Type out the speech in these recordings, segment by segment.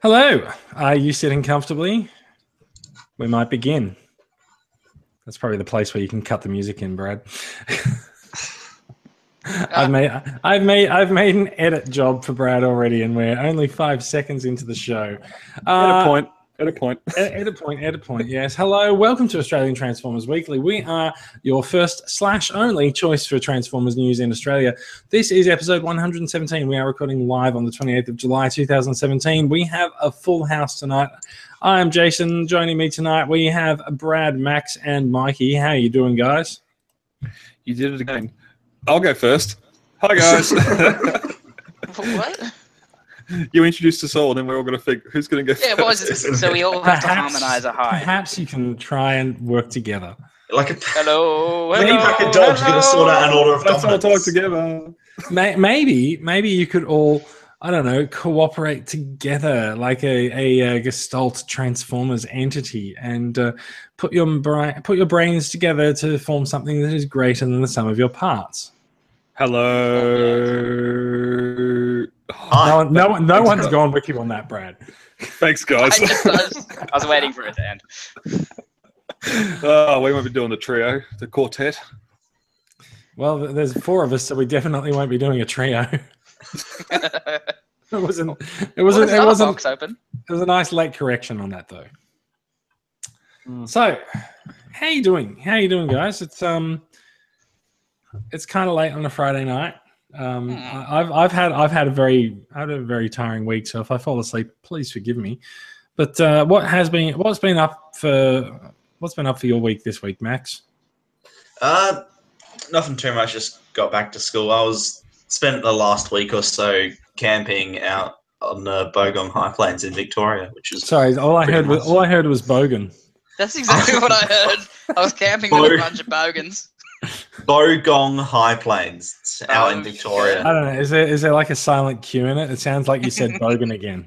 Hello. Are you sitting comfortably? We might begin. That's probably the place where you can cut the music in, Brad. I've made an edit job for Brad already, and we're only 5 seconds into the show. Edit point. Yes. Hello. Welcome to Australian Transformers Weekly. We are your first/only choice for Transformers news in Australia. This is episode 117. We are recording live on the 28th of July, 2017. We have a full house tonight. I am Jason. Joining me tonight, we have Brad, Max, and Mikey. How are you doing, guys? You did it again. I'll go first. Hi, guys. What? You introduced us all, and then we're all going to figure who's going to go first. Yeah, what is this? So we all have to harmonise a hi. Perhaps you can try and work together. Like a hello. Maybe like a dog's going to sort out an order of Let's all dominance. talk together. Maybe you could all, I don't know, cooperate together like a Gestalt Transformers entity and put your brains together to form something that is greater than the sum of your parts. Hello. No one's gone with you on that, Brad. Thanks, guys. I was waiting for it to end. Oh, we won't be doing the trio, the quartet. Well, there's 4 of us, so we definitely won't be doing a trio. It wasn't Box open. It was a nice late correction on that, though. So, how you doing? How you doing, guys? It's kind of late on a Friday night. I've had a very tiring week, so if I fall asleep, please forgive me. But what's been up for your week this week, Max? Nothing too much. Just got back to school. I spent the last week or so camping out on the Bogong High Plains in Victoria, which is all I heard was bogan. That's exactly what I heard. I was camping with a bunch of bogans. Bogong High Plains. It's out in Victoria. I don't know. Is there like a silent Q in it? It sounds like you said bogan again.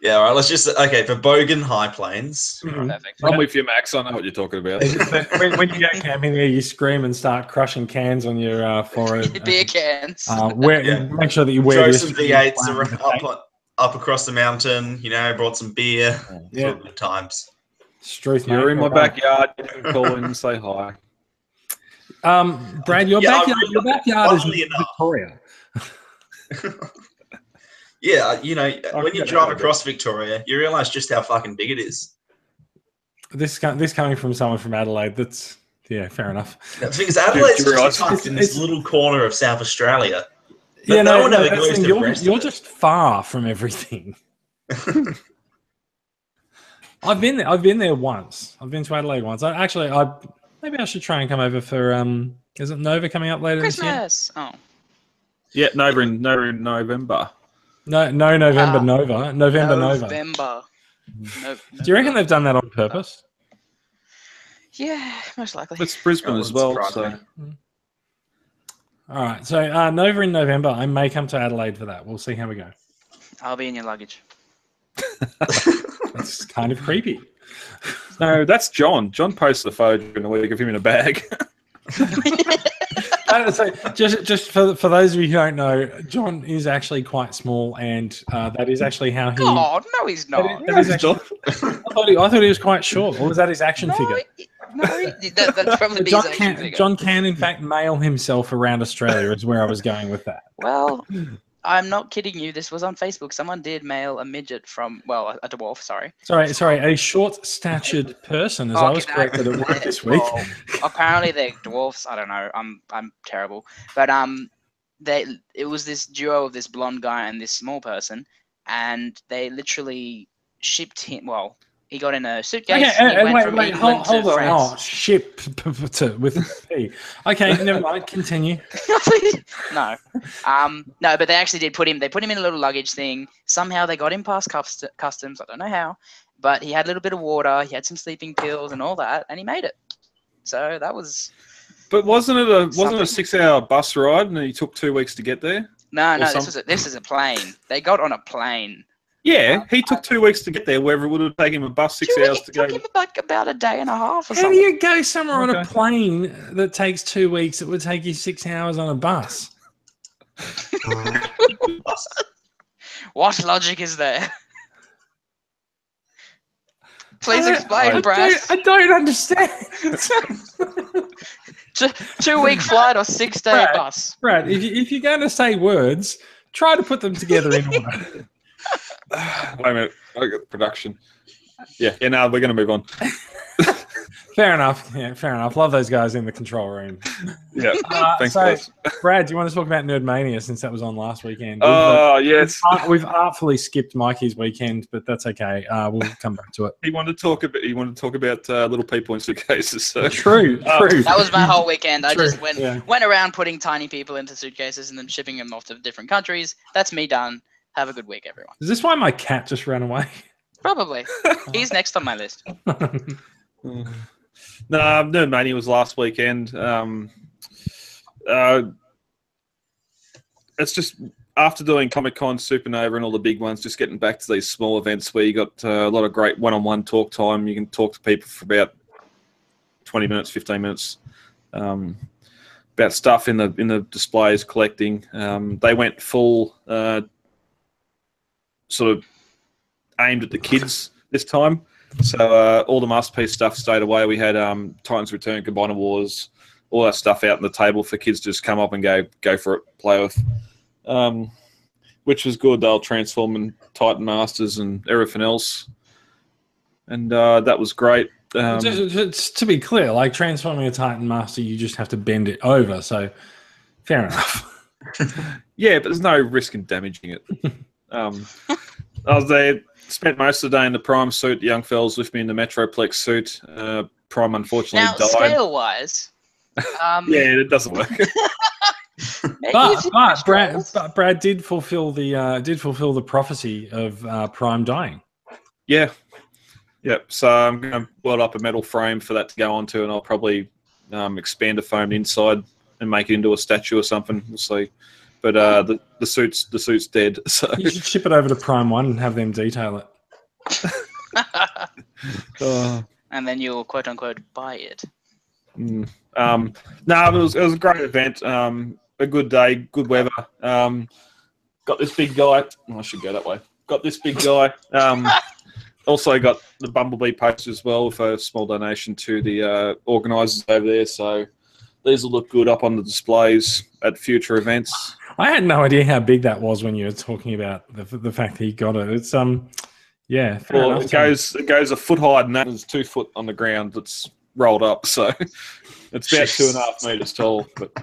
Yeah, all right. Let's just for Bogan High Plains. Perfect. I'm with you, Max. I know what you're talking about. when you go camping there, you scream and start crushing cans on your forehead. Beer cans. Make sure that you wear Drove some V8s up across the mountain. Brought some beer. Yeah, Good times. Struth, You're in my backyard. You can call in and say hi. Brad, your backyard is in Victoria. Yeah, when you drive across Victoria, you realise just how fucking big it is. This coming from someone from Adelaide, that's fair enough. The thing is, Adelaide's just tucked in this little corner of South Australia. But no one ever goes to the rest you're of it. just far from everything. I've been there once. I've been to Adelaide once. Maybe I should try and come over for is it Nova coming up later Christmas. this year? Oh. Yeah, Nova in November. No, November Nova. November. No. Do you reckon they've done that on purpose? Yeah, most likely. It's Brisbane as well. So. All right. So Nova in November. I may come to Adelaide for that. We'll see how we go. I'll be in your luggage. That's kind of creepy. No, that's John. John posted a photo during the week of him in a bag. So just for those of you who don't know, John is actually quite small, and that is actually how he. God, no, he's not. I thought he was quite short. Or was that his action figure? That's probably his action figure. John can, in fact, mail himself around Australia. Is where I was going with that. Well, I'm not kidding you. This was on Facebook. Someone did mail a midget from, a dwarf, sorry. Sorry, a short-statured person, as I was corrected at work this week. Well, apparently they're dwarfs. I don't know. I'm terrible. But it was this duo of this blonde guy and this small person, and they literally shipped him. Well, he got in a suitcase. Okay, wait, hold on. Oh, ship with P. Okay, never mind. Continue. No, but they actually did put him. They put him in a little luggage thing. Somehow they got him past customs. I don't know how, but he had a little bit of water. He had some sleeping pills and all that, and he made it. So that was. But wasn't it a 6-hour bus ride, and he took 2 weeks to get there? No. This is a plane. They got on a plane. Yeah, he took 2 weeks to get there, wherever it would have taken him a bus 6 hours to go. It took him about a day and a half or something. something. How do you go somewhere on a plane that takes 2 weeks? It would take you 6 hours on a bus. What logic is there? Please explain, Brad. I don't understand. 2-week flight or 6-day bus? Brad, if you're going to say words, try to put them together in order. Wait a minute. I got production. Yeah, no, we're going to move on. Fair enough. Yeah, fair enough. Love those guys in the control room. Yeah, thanks, so, guys. Brad, do you want to talk about Nerdmania since that was on last weekend? Yes. We've artfully skipped Mikey's weekend, but that's okay. We'll come back to it. He wanted to talk about little people in suitcases. So. True. That was my whole weekend. I just went around putting tiny people into suitcases and then shipping them off to different countries. That's me done. Have a good week, everyone. Is this why my cat just ran away? Probably. He's next on my list. No, Nerdmania was last weekend. It's just after doing Comic-Con, Supernova, and all the big ones, just getting back to these small events where you got a lot of great one-on-one talk time. You can talk to people for about 20 minutes, 15 minutes about stuff in the displays, collecting. They went full sort of aimed at the kids this time. So all the Masterpiece stuff stayed away. We had Titans Return, Combiner Wars, all that stuff out on the table for kids to just come up and go for it, play with, which was good. They'll transform in Titan Masters and everything else, and that was great. Just to be clear, like transforming a Titan Master, you just have to bend it over. So fair enough. Yeah, but there's no risk in damaging it. I was there. Spent most of the day in the Prime suit. The young fellas with me in the Metroplex suit. Prime unfortunately now, died. scale-wise, yeah, it doesn't work. but Brad did fulfill the prophecy of Prime dying. Yeah. So I'm going to build up a metal frame for that to go onto, and I'll probably expand a foam inside and make it into a statue or something. We'll see. But the suit's dead. So you should ship it over to Prime One and have them detail it. And then you'll quote unquote buy it. No, it was a great event. A good day, good weather. Got this big guy. I should go that way. Got this big guy. Also got the Bumblebee poster as well with a small donation to the organisers over there. So these will look good up on the displays at future events. I had no idea how big that was when you were talking about the fact that he got it. It's yeah. Fair enough, it goes a foot higher than that. It's 2 foot on the ground. It's rolled up, so it's about 2.5 meters tall. But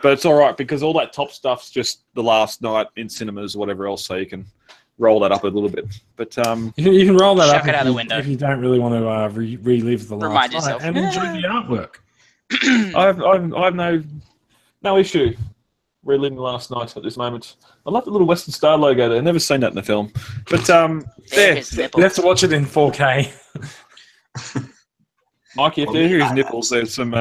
it's all right because all that top stuff's just the last night in cinemas or whatever else, so you can roll that up a little bit. But you can roll that up out the window if you don't really want to relive the last night and enjoy the artwork. I have no issue reliving last night at this moment. I love the little Western Star logo there. I've never seen that in the film. But you have to watch it in 4K. Mikey, if you hear his nipples, there's some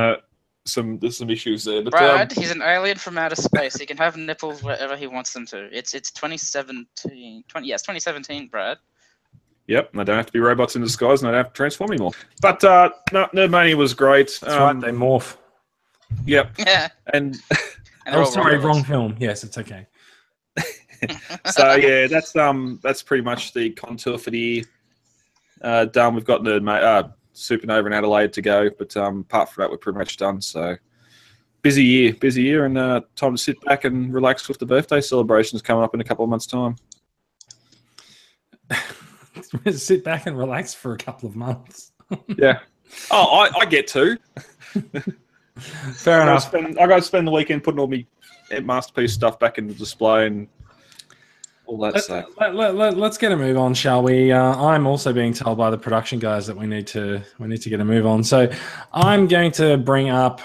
issues there. But, Brad, he's an alien from outer space. He can have nipples wherever he wants them to. It's 2017. Yes, 2017, Brad. Yep, and they don't have to be robots in disguise, and they don't have to transform anymore. But no, Nerdmania was great. That's right, they morph. Yep. Yeah. And sorry, wrong film. Yes, it's okay. So yeah, that's pretty much the contour for the year done. We've got Supernova and Adelaide to go, but apart from that, we're pretty much done. So busy year, and time to sit back and relax with the birthday celebrations coming up in a couple of months' time. Sit back and relax for a couple of months. Yeah. Oh, I get to. Fair enough. I got to spend the weekend putting all my Masterpiece stuff back in the display and all that stuff. Let's get a move on, shall we? I'm also being told by the production guys that we need to get a move on. So I'm going to bring up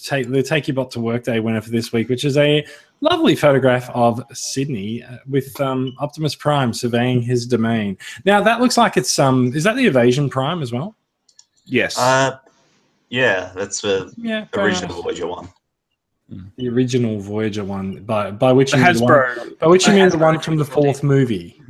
the Take Your Bot to Work Day winner for this week, which is a lovely photograph of Sydney with Optimus Prime surveying his domain. Now that looks like it's is that the Evasion Prime as well? Yes. Yeah, that's the original Voyager one. The original Voyager one, by which you mean Hasbro. by which you mean the one from the 4th movie.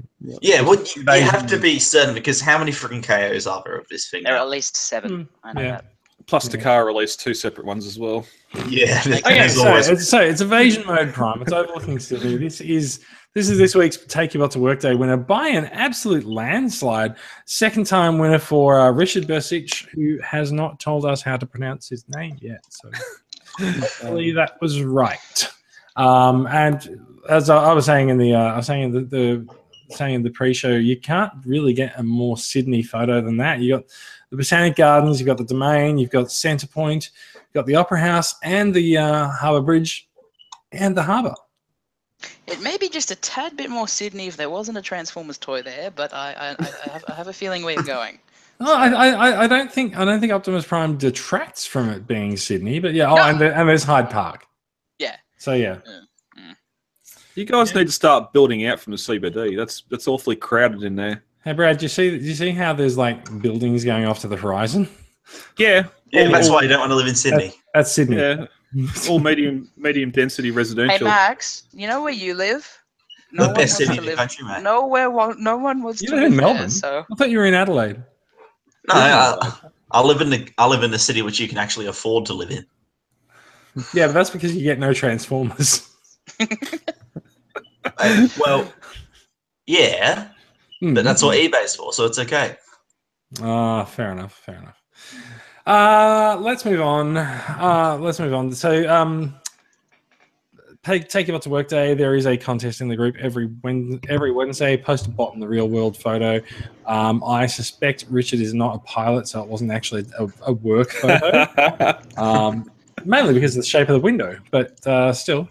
Yeah, well, you have to be certain because how many freaking KOs are there of this thing? There are at least 7. I know that. Plus, Takara released 2 separate ones as well. Yeah, Okay, so it's evasion mode prime. It's overlooking Sydney. This is this week's Take Your Bot to Work Day winner by an absolute landslide. Second time winner for Richard Bersic, who has not told us how to pronounce his name yet. So hopefully that was right. And as I was saying in the pre-show, you can't really get a more Sydney photo than that. You got the Botanic Gardens, you've got the Domain, you've got Centre Point, you've got the Opera House and the Harbour Bridge and the harbour. It may be just a tad bit more Sydney if there wasn't a Transformers toy there, but I have a feeling where you're going. Oh, I don't think Optimus Prime detracts from it being Sydney, but yeah. No. And there's Hyde Park. Yeah. So yeah. You guys need to start building out from the CBD. That's awfully crowded in there. Hey Brad, do you see how there's like buildings going off to the horizon? Yeah. Yeah, that's why you don't want to live in Sydney. That's Sydney. Yeah. All medium density residential. Hey Max, you know where you live? The best city in the country, mate. No one wants to live in Melbourne. There, so. I thought you were in Adelaide. No, I live in the city which you can actually afford to live in. Yeah, but that's because you get no Transformers. Well, yeah, but that's what eBay's for, so it's okay. Fair enough. Let's move on. So, take it up to work day. There is a contest in the group every Wednesday. Post a bot in the real world photo. I suspect Richard is not a pilot, so it wasn't actually a work photo. Mainly because of the shape of the window, but still.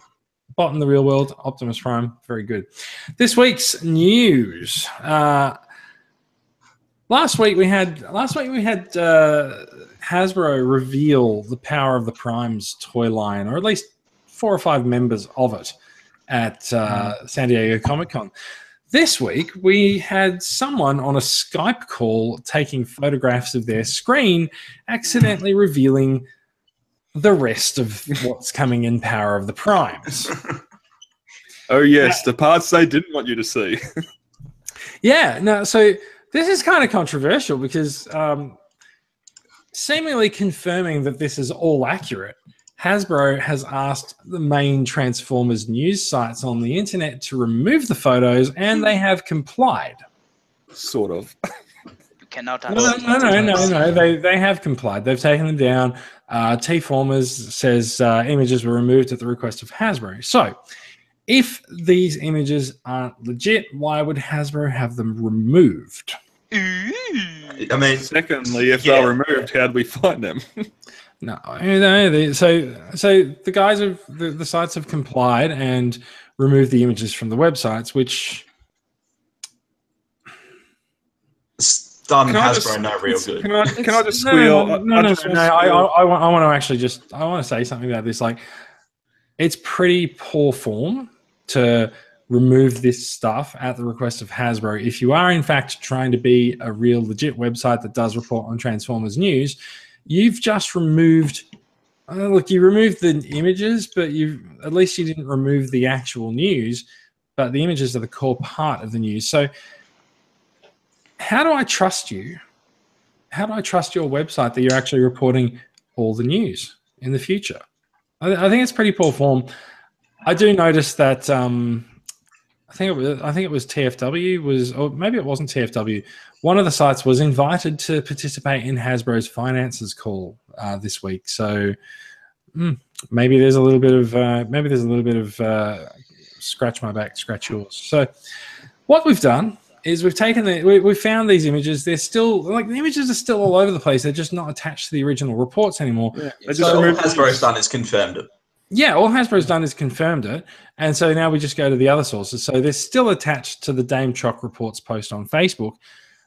Bot in the real world, Optimus Prime, very good. This week's news. Last week we had Hasbro reveal the Power of the Primes toy line, or at least 4 or 5 members of it at San Diego Comic-Con. This week we had someone on a Skype call taking photographs of their screen, accidentally revealing the rest of what's coming in Power of the Primes. Oh yes, the parts they didn't want you to see. Yeah, no, so this is kind of controversial because seemingly confirming that this is all accurate, Hasbro has asked the main Transformers news sites on the internet to remove the photos, and they have complied. Sort of. Cannot No. They have complied. They've taken them down. T-Formers says images were removed at the request of Hasbro. So, if these images aren't legit, why would Hasbro have them removed? I mean, secondly, if they're removed, how do we find them? No, so the guys of the sites have complied and removed the images from the websites, which done Hasbro no real good. Can I just squeal? I want to actually I want to say something about this. Like, it's pretty poor form to remove this stuff at the request of Hasbro. If you are in fact trying to be a real legit website that does report on Transformers news, you've just removed. Look, you removed the images, but at least you didn't remove the actual news. But the images are the core part of the news. So, how do I trust you? How do I trust your website that you're actually reporting all the news in the future? I think it's pretty poor form. I do notice that I think it was TFW or maybe it wasn't TFW. One of the sites was invited to participate in Hasbro's finances call this week. So maybe there's a little bit of scratch my back, scratch yours. So what we've done is we've found these images. They're still the images are still all over the place. They're just not attached to the original reports anymore. Yeah. So all Hasbro's done is confirmed it. Yeah, all Hasbro's done is confirmed it, and so now we just go to the other sources. So they're still attached to the Dame Choc Reports post on Facebook,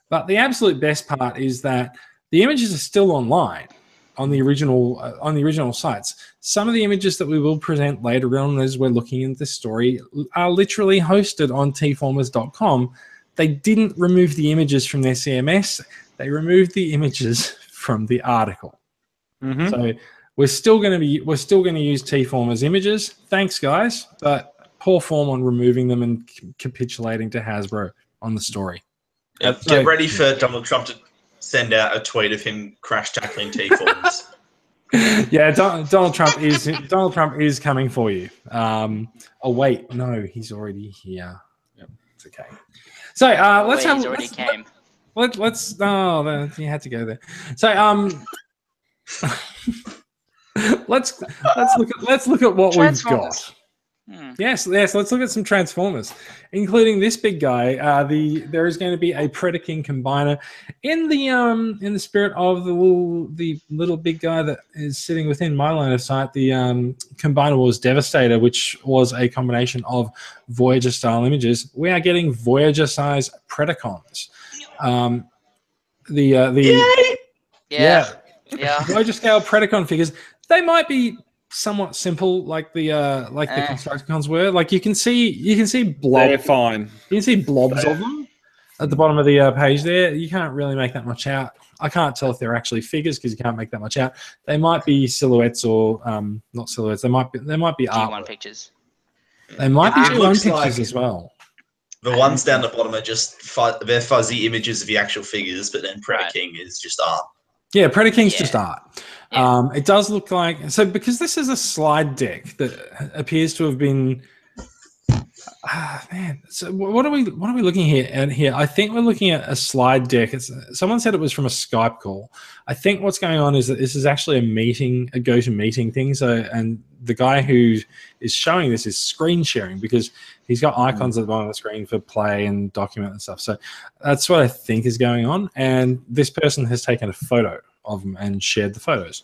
but the absolute best part is that the images are still online on the original sites. Some of the images that we will present later on as we're looking into this story are literally hosted on tformers.com. They didn't remove the images from their CMS. They removed the images from the article. Mm-hmm. So we're still going to use T-Formers images. Thanks, guys, but poor form on removing them and capitulating to Hasbro on the story. Get ready for Donald Trump to send out a tweet of him crash tackling T-Formers. Yeah, Donald Trump is coming for you. Oh wait, no, he's already here. Yep, it's okay. So He's already came. Let's you had to go there. So let's look at what we've got. Yes, let's look at some Transformers, including this big guy. There is going to be a Predaking combiner in the spirit of the little big guy that is sitting within my line of sight. The Combiner Wars Devastator, which was a combination of Voyager style images. We are getting Voyager size Predacons. Yeah. Voyager scale Predacon figures. They might be somewhat simple, like the Constructicons were. Like you can see blobs. They're fine. You can see blobs of them at the bottom of the page there. You can't really make that much out. I can't tell if they're actually figures because you can't make that much out. They might be silhouettes or not silhouettes. They might be G1 pictures. They might be G1 pictures like as well. The ones down the bottom are just they're fuzzy images of the actual figures, but then Predaking is just art. Yeah, Predaking's just art. Yeah. It does look like because this is a slide deck that appears to have been. Man, so what are we looking at here? I think we're looking at a slide deck. Someone said it was from a Skype call. I think what's going on is that this is actually a go-to-meeting thing. So, and the guy who is showing this is screen sharing because he's got icons at the bottom of the screen for play and document and stuff. So that's what I think is going on. And this person has taken a photo of them and shared the photos.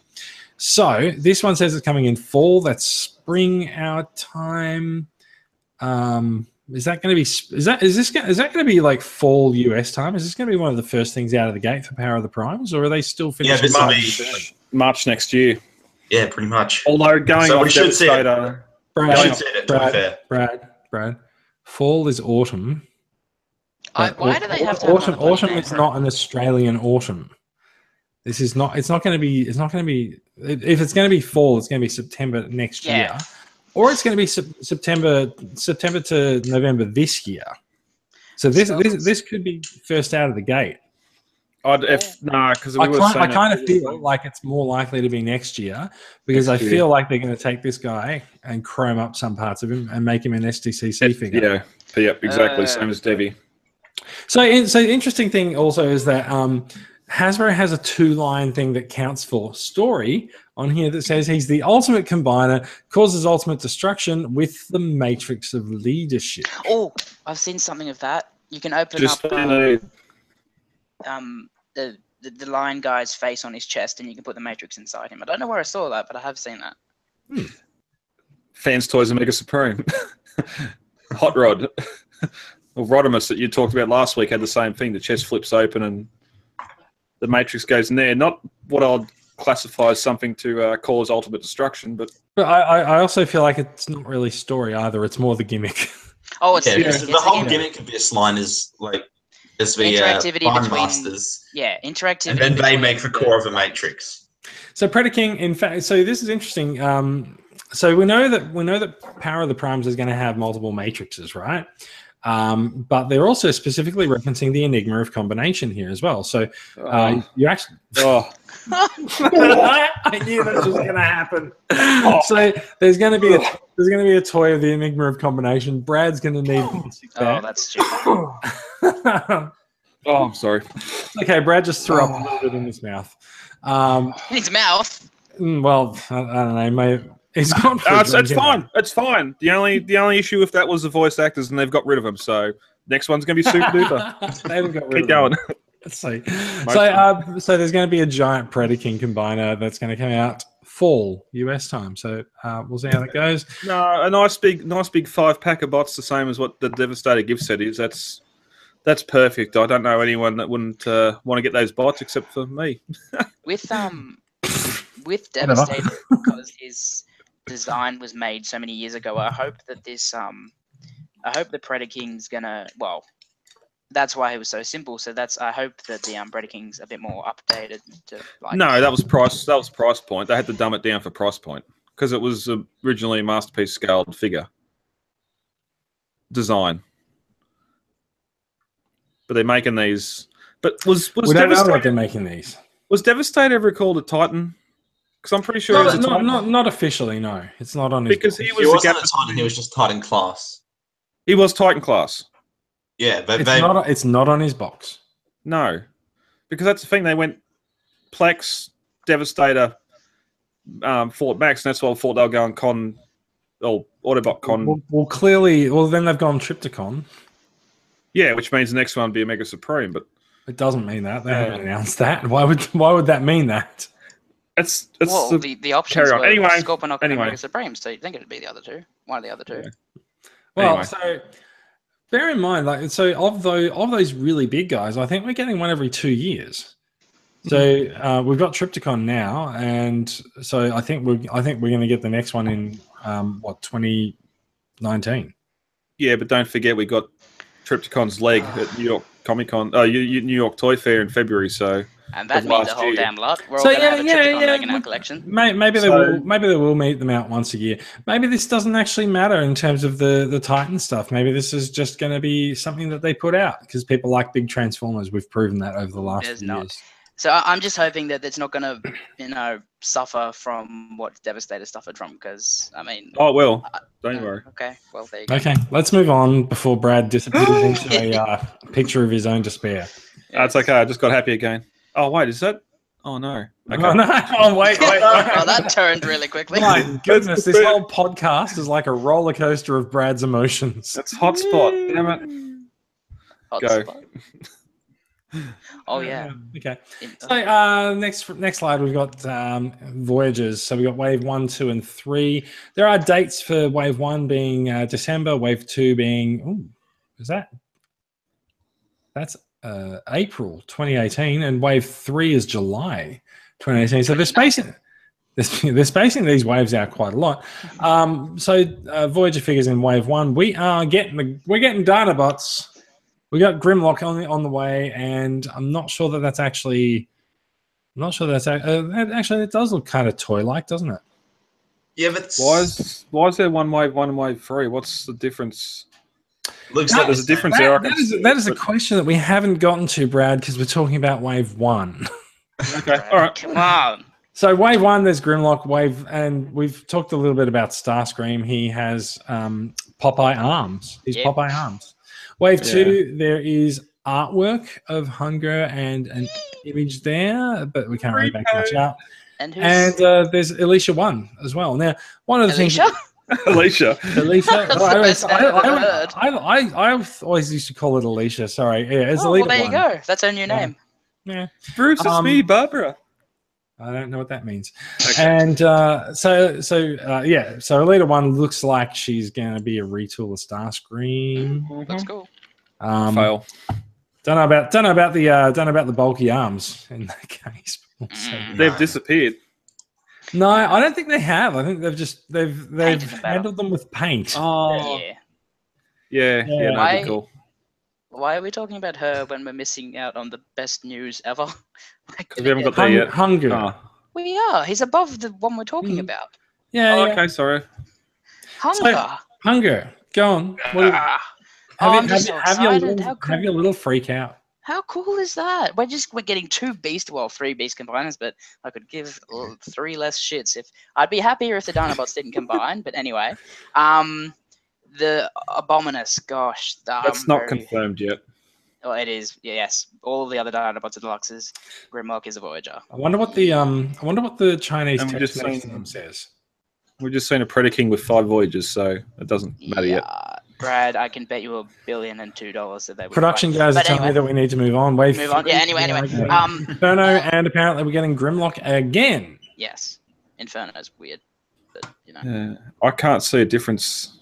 So this one says it's coming in fall. That's spring our time. Is that going to be like fall US time? Is this going to be one of the first things out of the gate for Power of the Primes, or are they still finishing? Yeah, March next year. Yeah, pretty much. Although going so on we should see it. Brad, fall is autumn. Why do they have to autumn? Have autumn is not an Australian autumn. This is not. It's not going to be. It's not going to be. If it's going to be fall, it's going to be September next year. Or it's going to be September to November this year. So this could be first out of the gate. Because I kind of feel like it's more likely to be next year because I feel like they're going to take this guy and chrome up some parts of him and make him an SDCC figure. Yeah, exactly. Same as Debbie. So the interesting thing also is that Hasbro has a 2-line thing that counts for story on here that says he's the ultimate combiner, causes ultimate destruction with the matrix of leadership. Oh, I've seen something of that. You can open the lion guy's face on his chest and you can put the matrix inside him. I don't know where I saw that, but I have seen that. Fans Toys Omega Supreme. Hot Rod. Or Rodimus that you talked about last week had the same thing. The chest flips open and the matrix goes in there. Not what I'd classify as something to cause ultimate destruction, but I also feel like it's not really story either. It's more the gimmick. Oh, it's the whole gimmick of this line is like there's the interactivity between masters. Yeah, interactivity. And then they make the core of the matrix. So Predaking, in fact, so this is interesting. So we know that Power of the Primes is going to have multiple matrices, right? But they're also specifically referencing the Enigma of combination here as well. So you actually. I knew that was going to happen. So there's going to be a toy of the Enigma of combination. Brad's going to need. Oh, that's stupid. I'm sorry. Okay, Brad just threw up a little bit in his mouth. In his mouth. Well, I don't know, mate. It's gone. It's fine. It's fine. The only issue if that was the voice actors and they've got rid of them. So next one's going to be super duper. They haven't got rid Keep going. Let's see. So there's going to be a giant Predaking combiner that's going to come out fall US time. So we'll see how that goes. No, a nice big 5-pack of bots, the same as what the Devastator gift set is. That's perfect. I don't know anyone that wouldn't want to get those bots except for me. With Devastator, because his design was made so many years ago, I hope that I hope the Predaking's gonna. Well, that's why he was so simple. So I hope that the Predaking's a bit more updated. No, that was price point. They had to dumb it down for price point because it was originally a masterpiece scaled figure design. But they're making these. But was we don't know what they're making these. Was Devastator ever called a Titan Because I'm pretty sure he was not officially. No, it's not on his. because box. he He was wasn't a Titan, he was just Titan class. He was Titan class. Yeah, but It's not on his box. No, because that's the thing. They went Plex, Devastator, Fort Max, and that's why I thought they were going Con, or Autobot Con. Well, clearly, then they've gone Triptychon. Yeah, which means the next one would be Omega Supreme, but It doesn't mean that. They haven't announced that. Why would that mean that? it's Well, the options carry on. were Anyway, Scorponok and anyway. Omega Supreme, so you'd think it'd be the other two. One of the other two. Yeah. Well, Anyway. so bear in mind, like, so of those really big guys, I think we're getting one every 2 years. So we've got Triptychon now, and so I think we're going to get the next one in 2019. Yeah, but don't forget we got Triptychon's leg at New York Comic Con, New York Toy Fair in February. So And that of means a last whole year. damn lot. We're all So going to have a Triptychon leg in our look, collection. Maybe they will meet them out once a year. Maybe this doesn't actually matter in terms of the Titan stuff. Maybe this is just going to be something that they put out because people like big Transformers. We've proven that over the last There's few not. years. So I'm just hoping that it's not going to, suffer from what Devastator suffered from. Because well, don't worry. Okay, well there you go. Okay, let's move on before Brad disappears into a picture of his own despair. It's okay. I just got happy again. Oh wait, is that? Oh no. Okay. Oh, no. Oh, wait. Oh, that turned really quickly. My goodness, this whole podcast is like a roller coaster of Brad's emotions. That's hotspot. Damn it. Hot Go. spot. Oh yeah. Okay. So next slide, we've got Voyagers. So we've got Wave 1, 2, and 3. There are dates for Wave 1 being December, Wave 2 being that's April 2018, and Wave 3 is July 2018. So they're spacing these waves out quite a lot. So Voyager figures in Wave 1. We're getting Dinobots. We got Grimlock on the way, and I'm not sure that that's actually. I'm not sure that's actually. It does look kind of toy-like, doesn't it? Yeah, but Why is there one wave 1 and wave 3? What's the difference? looks No, like there's a difference there. That is a question that we haven't gotten to, Brad, because we're talking about Wave 1. Okay, all right. Come on. So Wave 1, there's Grimlock. And we've talked a little bit about Starscream. He has Popeye arms. He's Yep. Popeye arms. Wave 2, there is artwork of Hunger and an image there, but we can't really make much out. And And who's there's Alicia 1 as well. Now, one of the Alicia? Alicia. Alicia. That's the best name I've ever heard. I always used to call it Alicia. Sorry. Yeah, it's Oh, Alita well, there 1. you go. That's her new Yeah. name. Yeah. Bruce, it's me, Barbara. I don't know what that means. Okay. And so Alita 1 looks like she's going to be a retool of Starscream. Looks cool. Fail. Don't know about the bulky arms in that case. They've disappeared. No, I don't think they have. I think they've Painted them better. handled them with paint. Oh, Yeah. yeah. Why- That'd be cool. Why are we talking about her when we're missing out on the best news ever? Because we haven't got there yet. Hunger. Oh. We are. He's above the one we're talking about. Yeah, Oh, yeah. okay, sorry. Hunger. Hunger. Go on. I'm just so excited. How Have your little freak out. How cool is that? We're getting three beast combiners, but I could give 3 less shits if I'd be happier if the Dinobots didn't combine. But anyway, the Abominus, gosh, That's not confirmed yet. Oh, it is. Yes, all the other Dinobots are deluxes. Grimlock is a Voyager. I wonder what the Chinese And we text just next to seen- them says. We've just seen a Predaking with 5 Voyages, so it doesn't matter yet. Brad, I can bet you $1 billion and $2 that they would. Production buy. guys are But telling me anyway, that we need to move on. move on. Yeah. Anyway. Inferno, and apparently we're getting Grimlock again. Yes, Inferno is weird, but you know. Yeah, I can't see a difference.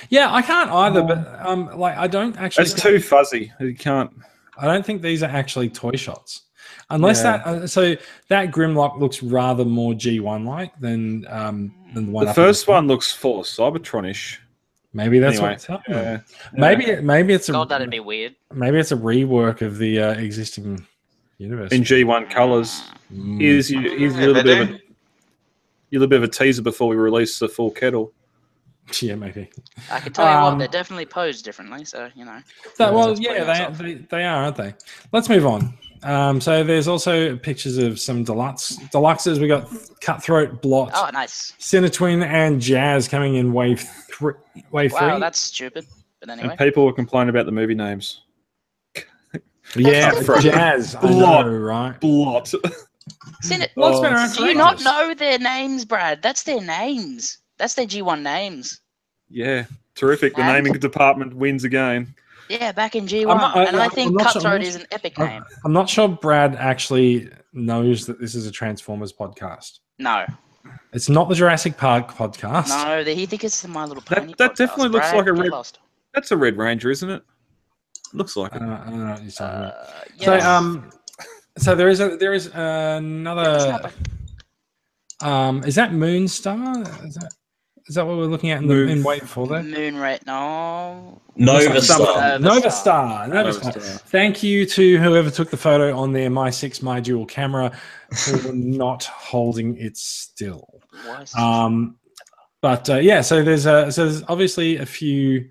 Yeah, I can't either, but I don't actually. It's too fuzzy. You can't. I don't think these are actually toy shots, unless that Grimlock looks rather more G1 like than the one. The first one looks Force Cybertronish. Maybe that's Anyway, what's happening. Maybe it's a God, that'd be weird. maybe it's a rework of the existing universe. In G1 colors. Here's a little bit of a teaser before we release the full kettle. Yeah, maybe. I can tell you what, they're definitely posed differently, so you know. So, well, That's yeah, putting us off. they are, aren't they? Let's move on. So there's also pictures of some deluxes. We got Cutthroat, Blot, Oh, nice. Cinetwin, and Jazz coming in wave three. Wow, that's stupid. But anyway. And people were complaining about the movie names. Yeah, Cutthroat. Jazz. I Blot. know, right? Blot. Blot's been around Do for you not ages. know their names, Brad? That's their names. That's their G1 names. Yeah, terrific. The And- naming department wins again. Yeah, back in G1. I'm I think not sure- Cutthroat is an epic name. I'm not sure Brad actually knows that this is a Transformers podcast. No. It's not the Jurassic Park podcast. No, he thinks it's the My Little Pony That podcast. definitely looks Brad, like a get red. lost. That's a Red Ranger, isn't it? Looks like it. I don't know what you're talking about. Yes. So there is another. Is that Moonstar? Is that what we're looking at in wave 4 there? Moonray. No. Nova Star. Nova Star. Thank you to whoever took the photo on their My 6 My Dual camera for not holding it still. So there's obviously a few.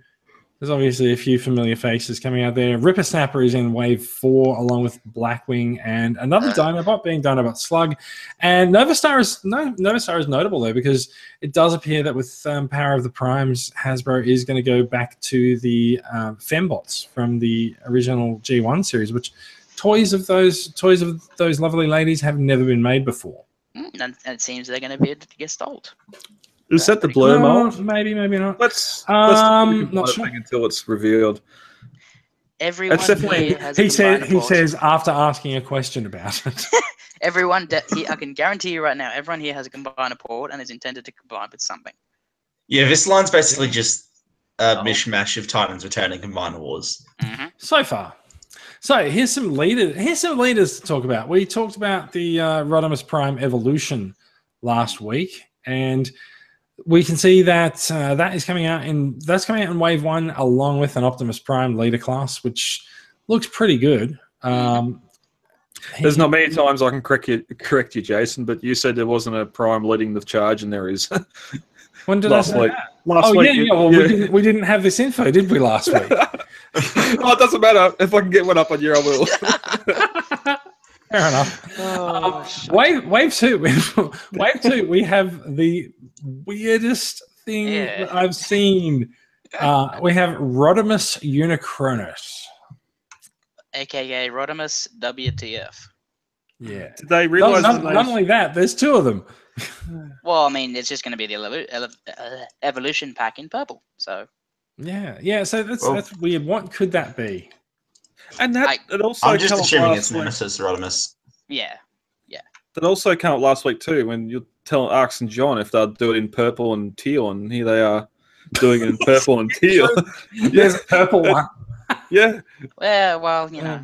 There's obviously a few familiar faces coming out there. Ripper Snapper is in wave 4, along with Blackwing and another Dinobot, being Dinobot Slug. And Nova Star is notable though, because it does appear that with Power of the Primes, Hasbro is going to go back to the Fembots from the original G1 series, which toys of those lovely ladies have never been made before. And it seems they're going to be a Gestalt. Is that the blur mold? Maybe not. Let's not sure. until it's revealed. Everyone That's definitely- here has He a combined he report. says after asking a question about it. Everyone, I can guarantee you right now, everyone here has a combiner port and is intended to combine with something. Yeah, this line's basically just a mishmash of Titans Return and Combiner Wars. Mm-hmm. So far. So here's some leaders to talk about. We talked about the Rodimus Prime evolution last week, and we can see that that's coming out in wave 1, along with an Optimus Prime leader class, which looks pretty good. There's not many times I can correct you, Jason, but you said there wasn't a Prime leading the charge, and there is. When did Last I say week. that? Last week. We didn't have this info, did we, last week? Oh, it doesn't matter. If I can get one up on you, I will. Fair enough. Wave 2. Wave 2, we have the weirdest thing that I've seen. We have Rodimus Unicronus. AKA Rodimus WTF. Yeah. Did they realize not only that, there's 2 of them. Well, I mean, it's just going to be the evolution pack in purple. So Yeah. So that's weird. What could that be? And it also I'm just came up assuming last it's week. Nemesis Rodimus. yeah. That also came up last week too, when you're telling Arx and John if they'll do it in purple and teal, and here they are doing it in purple and teal. There's a purple one. Yeah. Well, you know,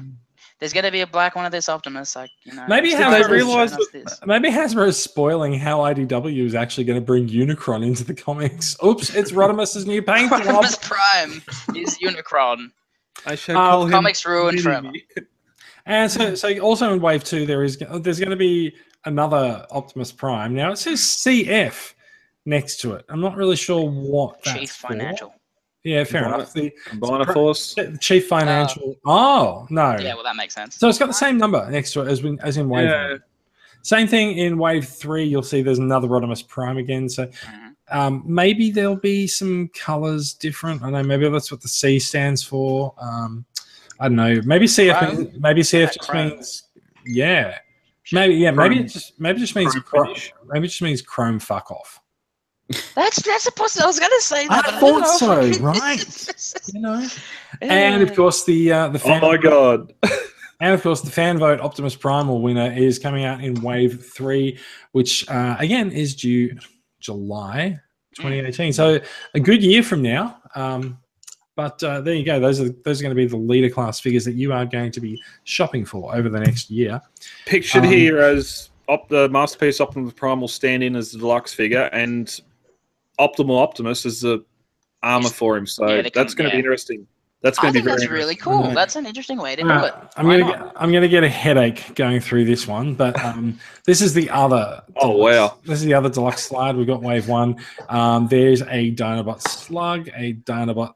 there's going to be a black one of this Optimus. Maybe maybe Hasbro is spoiling how IDW is actually going to bring Unicron into the comics. Oops, it's Rodimus's new paint job. Rodimus Prime is Unicron. I shall call him Comics ruined forever. And so also in Wave 2, there's going to be another Optimus Prime. Now it says CF next to it. I'm not really sure what that's Chief for. Financial. Yeah, fair enough. The Combiner Force. the Chief Financial. Oh no. Yeah, well, that makes sense. So it's got the same number next to it as in Wave 1. Same thing in Wave 3. You'll see there's another Rodimus Prime again. So maybe there'll be some colors different. I don't know. Maybe that's what the C stands for. I don't know. Maybe CF. Chrome? Maybe CF just Chrome. means Maybe Maybe it just means maybe it just means chrome fuck off. That's a possibility. I was going to say that. I but thought don't know. so, right? You know. And of course the fan Oh my god. And of course, the fan vote Optimus Primal winner is coming out in Wave 3, which again is due July 2018. So a good year from now. But there you go. Those are going to be the leader class figures that you are going to be shopping for over the next year. Pictured here as the Masterpiece Optimus Prime will stand in as the deluxe figure, and Optimal Optimus is the armor for him. So that's going to be interesting. That's going to be very that's really cool. That's an interesting way to do it. I'm going to get a headache going through this one, but this is the other. Oh wow! This is the other deluxe slide. We've got Wave 1. There's a Dinobot Slug, a Dinobot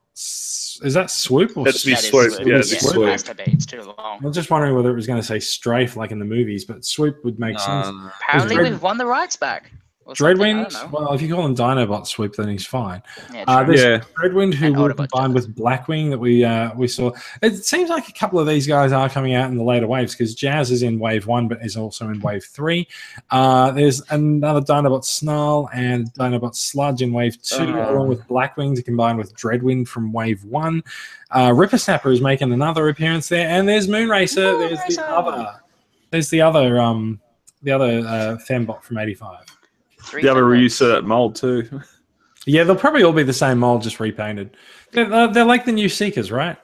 Is that swoop or That's be That is swoop. swoop. Yeah, It's it'd be Yeah, swoop. it has to be. It's too long. I was just wondering whether it was going to say strafe like in the movies, but swoop would make sense. Apparently, Dread- we've won the rights back. Or something, I Dreadwind, don't know. well, if you call him Dinobot swoop, then he's fine. Yeah, true. There's Yeah. Dreadwind, who And will Autobot combine Jazz. with Blackwing that we saw. It seems like a couple of these guys are coming out in the later waves because Jazz is in wave 1, but is also in wave 3. There's another Dinobot Snarl and Dinobot Sludge in wave 2, along with Blackwing to combine with Dreadwind from wave 1. Ripper Snapper is making another appearance there, and there's Moonracer. There's the other Fembot from 85. Three The other favorites. reuse mold too. Yeah, they'll probably all be the same mold, just repainted. They're like the new Seekers, right?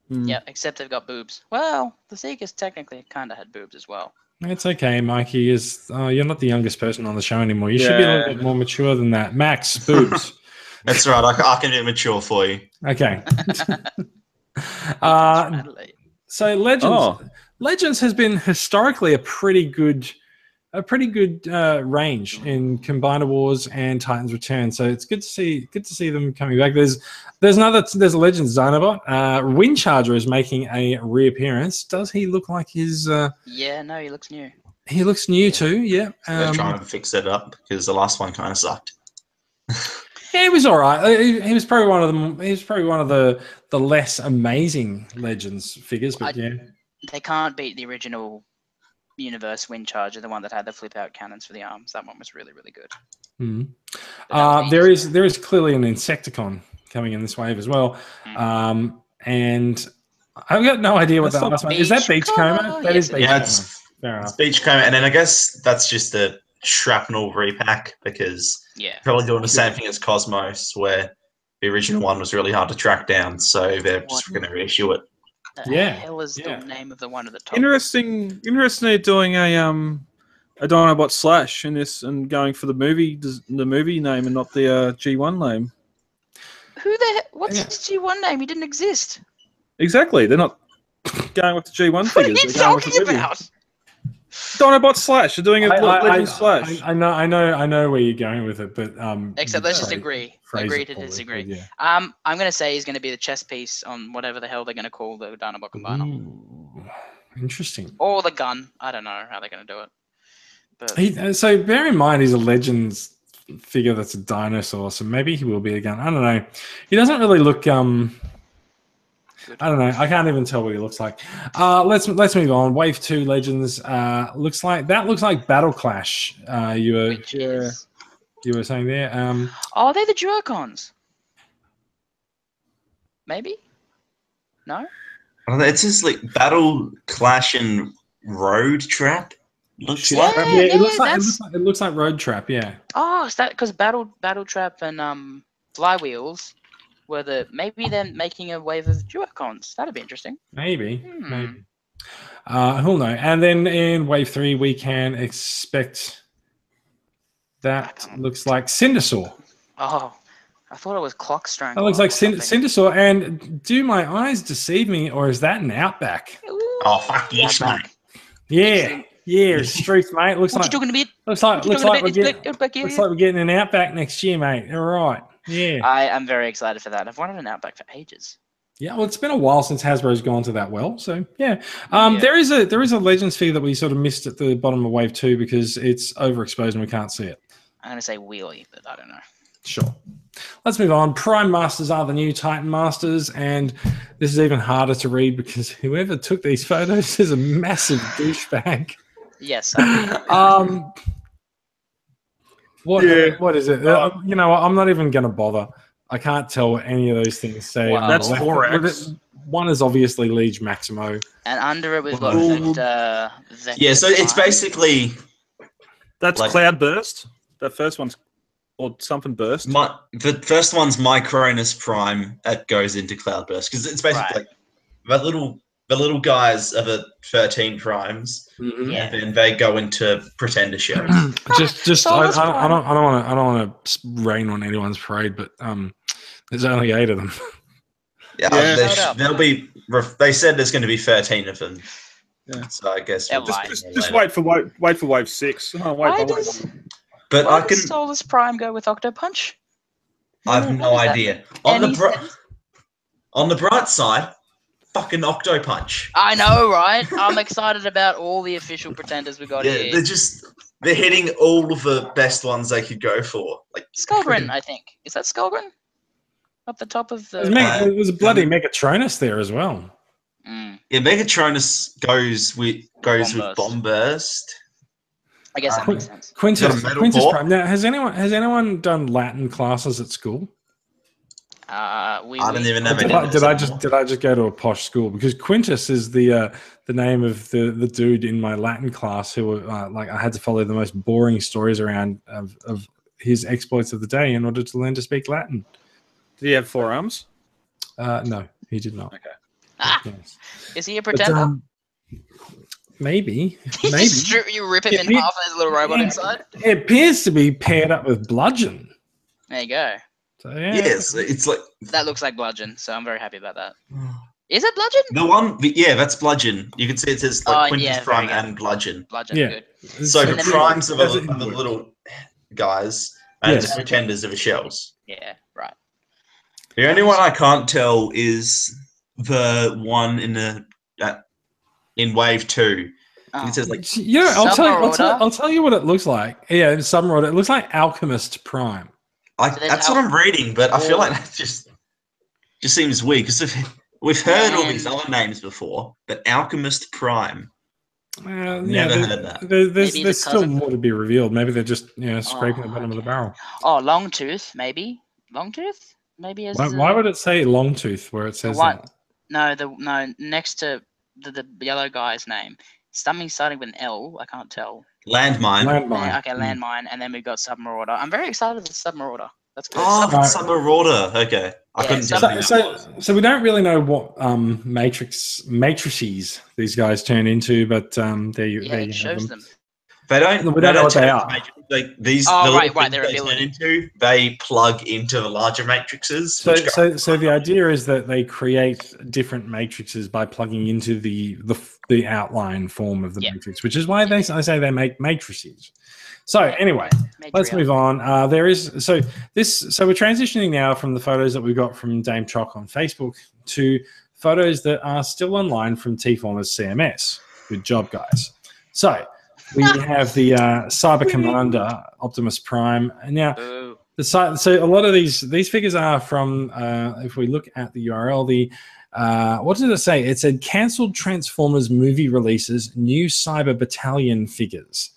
Yeah, except they've got boobs. Well, the Seekers technically kind of had boobs as well. It's okay, Mikey. You're not the youngest person on the show anymore. You should be a little bit more mature than that. Max, boobs. That's right. I can be mature for you. Okay. Adelaide. So Legends has been historically a pretty good range in Combiner Wars and Titans Return. So it's good to see them coming back. There's a Legends Dinobot. Windcharger is making a reappearance. Does he look like his? Yeah, no, he looks new. He looks new too. Yeah. They're trying to fix it up because the last one kind of sucked. Yeah, he was all right. He was probably one of them. He was probably one of the less amazing Legends figures, but yeah. They can't beat the original Universe Windcharger, the one that had the flip out cannons for the arms. That one was really, really good. Mm-hmm. There is clearly an Insecticon coming in this wave as well. And I've got no idea what that last one is. That Beachcomber? That is Beachcomber. Yeah, Fair it's enough. Beachcomber, and then I guess that's just a shrapnel repack because probably doing the same thing as Cosmos, where the original one was really hard to track down, so they're just going to reissue it. The hell is the name of the one at the top? Interesting. They're doing a Dinobot Slash in this and going for the movie name and not the G1 name. What's his G1 name? He didn't exist. Exactly. They're not going with the G1 What are figures. you They're going with the talking movie. about? Dinobot Slash. They're doing a Legend Slash. I know where you're going with it, but Except let's just agree to disagree. Yeah. I'm gonna say he's gonna be the chess piece on whatever the hell they're gonna call the Dinobot Combiner. Ooh, interesting. Or the gun. I don't know how they're gonna do it. But So bear in mind he's a Legends figure that's a dinosaur, so maybe he will be a gun. I don't know. He doesn't really look I don't know. I can't even tell what he looks like. Let's move on. Wave 2 Legends looks like Battle Clash. You were saying there. Oh, they're the Duocons. Maybe? No? It's just like Battle Clash and Road Trap. Looks like. Yeah, it looks like Road Trap. Yeah. Oh, is that because Battle Trap and Flywheels were maybe they're making a wave of Duocons. That'd be interesting. Maybe. Who'll know? And then in Wave 3, we can expect that looks like Cindersaw. Oh, I thought it was Clock Strangler. That looks like Cindersaw. And do my eyes deceive me, or is that an Outback? Oh, fuck yes, mate. Yeah, Streets, mate. Looks like we're getting an Outback next year, mate. All right. Yeah. I am very excited for that. I've wanted an Outback for ages. Yeah, well, it's been a while since Hasbro's gone to that well, so yeah. There is a Legends figure that we sort of missed at the bottom of Wave 2 because it's overexposed and we can't see it. I'm gonna say Wheelie, but I don't know. Sure. Let's move on. Prime Masters are the new Titan Masters, and this is even harder to read because whoever took these photos is a massive douchebag. Yes. What is it? You know what? I'm not even going to bother. I can't tell what any of those things say. Wow. That's 4X. One is obviously Liege Maximo. And under it, we've got Vector. Yeah, so it's basically... That's like, Cloudburst. That first one's... Or something burst. The first one's Micronus Prime that goes into Cloudburst. Because it's basically like the little guys are the 13 primes, and then they go into Pretender shells. I don't want to rain on anyone's parade, but there's only 8 of them. There'll be. They said there's going to be 13 of them. Yeah. So I guess just wait for wave 6. But why does Solus Prime go with Octopunch? I have no idea. On the On the bright side, fucking Octopunch. I know, right? I'm excited about all the official pretenders we got here. They're hitting all of the best ones they could go for. Like Skullgrin, I think. Is that Skullgrin? Up the top of the... There's a bloody Megatronus there as well. Yeah, Megatronus goes with Bomb Burst. I guess that makes sense. Quintus Prime. Now, has anyone done Latin classes at school? I don't even know. Did I just go to a posh school? Because Quintus is the name of the dude in my Latin class who like I had to follow the most boring stories around of his exploits of the day in order to learn to speak Latin. Did he have 4 arms? No, he did not. Okay. Yes. Is he a pretender? Maybe. You rip him in half and there's a little robot inside? It appears to be paired up with Bludgeon. There you go. So, yeah. Yes, it's like... That looks like Bludgeon, so I'm very happy about that. Is it Bludgeon? The one... Yeah, that's Bludgeon. You can see it says like Quintus Prime and Bludgeon. Bludgeon, good. So the primes are the little guys, and the pretenders are the shells. Yeah, right. The only one I can't tell is the one in Wave 2. It says like... I'll tell you what it looks like. Yeah, Submarauder. It looks like Alchemist Prime. That's what I'm reading, but I feel like that just seems weird because we've heard all these other names before, but Alchemist Prime. Never heard that. There's still more to be revealed. Maybe they're just scraping the bottom of the barrel. Oh, Longtooth, maybe. Longtooth, maybe. Why would it say Longtooth where it says that? No, next to the yellow guy's name. Something starting with an L. I can't tell. Landmine. Yeah, okay, Landmine, and then we've got Submarauder. I'm very excited for Submarauder. That's good. Submarauder. Okay, I couldn't tell. So we don't really know what matrices these guys turn into, but there you shows have them. They don't. We don't know what they are. Like these, their ability. They plug into the larger matrices. So the idea is that they create different matrices by plugging into the outline form of the matrix, which is why I say they make matrices. So anyway, let's move on. We're transitioning now from the photos that we got from Dame Choc on Facebook to photos that are still online from T-Former's CMS. Good job, guys. So we have the Cyber Commander Optimus Prime. Now, so a lot of these figures are from, if we look at the URL, what did it say? It said cancelled Transformers movie releases, new Cyber Battalion figures.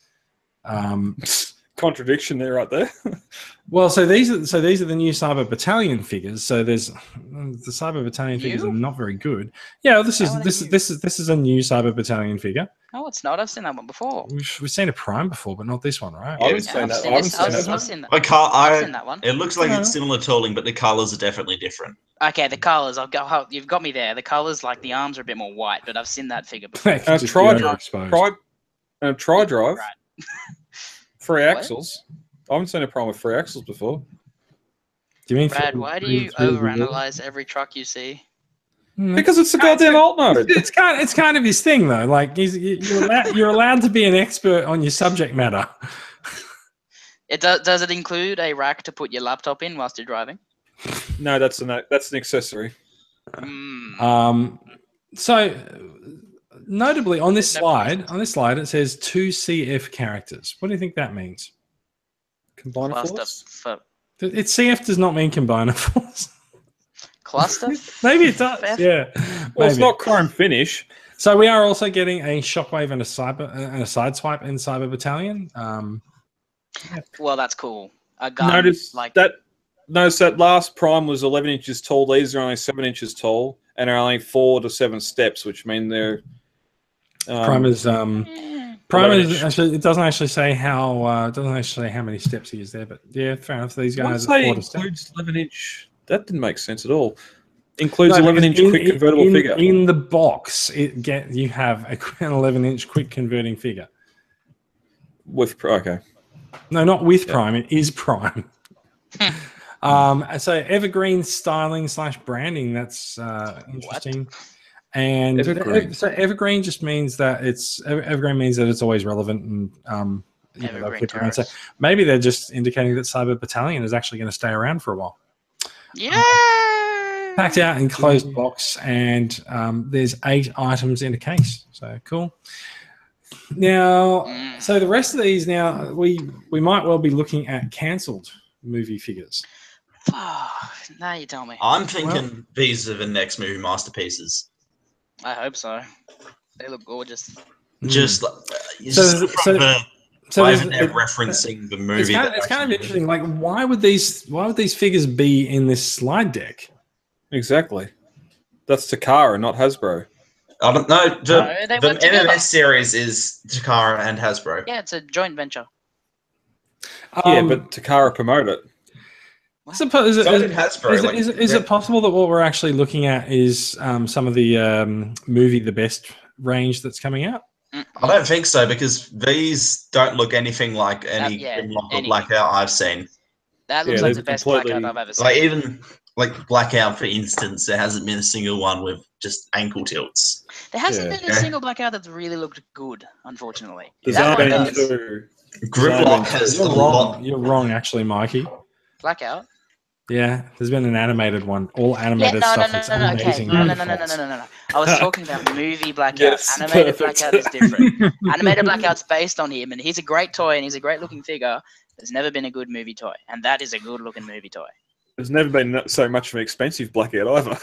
Contradiction there, right there. Well, so these are the new Cyber Battalion figures. So there's the Cyber Battalion figures are not very good. Yeah, this is a new Cyber Battalion figure. No, it's not. I've seen that one before. We've seen a Prime before, but not this one, right? I've seen that one. It looks like it's similar tooling, but the colors are definitely different. Okay, the colors. You've got me there. The colors, like the arms, are a bit more white, but I've seen that figure before. Tri-drive. Right. 3 axles. I haven't seen a Prime with 3 axles before. Do you mean Brad? Why do you overanalyze every truck you see? Because it's the goddamn alt mode. It's kind of his thing, though. Like you're allowed to be an expert on your subject matter. Does it include a rack to put your laptop in whilst you're driving? No, that's an accessory. So notably on this slide, it says 2 CF characters. What do you think that means? Combiner force? CF does not mean combiner force. Cluster? Maybe it does. Yeah. Well, it's not chrome finish. So we are also getting a shockwave and a sideswipe in Cyber Battalion. Well, that's cool. A gun. Notice that last Prime was 11 inches tall. These are only 7 inches tall and are only 4 to 7 steps, which mean they're Prime is actually, it doesn't actually say how many steps he is there, but yeah, fair enough. These guys are 4 to includes 11-inch. That didn't make sense at all. Includes 11-inch quick convertible figure. In the box, you have an 11-inch quick converting figure. Okay. No, not with Prime. It is Prime. So evergreen styling / branding. That's interesting. What? And so evergreen just means that it's always relevant and around. So maybe they're just indicating that Cyber Battalion is actually going to stay around for a while. Yeah. packed out in closed box, and there's 8 items in a case. So cool. Now, so the rest of these now, we might well be looking at cancelled movie figures. Now you tell me. I'm thinking these are the next movie masterpieces. I hope so. They look gorgeous. Just like, So they're referencing the movie. It's kind of interesting. Like, why would these figures be in this slide deck? Exactly. That's Takara, not Hasbro. I don't know. The went together. MMS series is Takara and Hasbro. Yeah, it's a joint venture. Yeah, but Takara promote it. Is it Hasbro. Is it possible that what we're actually looking at is some of the movie The Best range that's coming out? I don't think so, because these don't look anything like any Grimlock or Blackout I've seen. That looks like the best Blackout I've ever seen. Like even like Blackout, for instance, there hasn't been a single one with just ankle tilts. There hasn't been a single Blackout that's really looked good, unfortunately. Grimlock has a lot. You're wrong, actually, Mikey. Blackout? Yeah, there's been an animated one. All animated stuff. It's amazing. No. I was talking about movie Blackout. Yes, animated Blackout is different. Animated Blackout's based on him, and he's a great toy, and he's a great looking figure. There's never been a good movie toy, and that is a good looking movie toy. There's never been so much of an expensive Blackout either.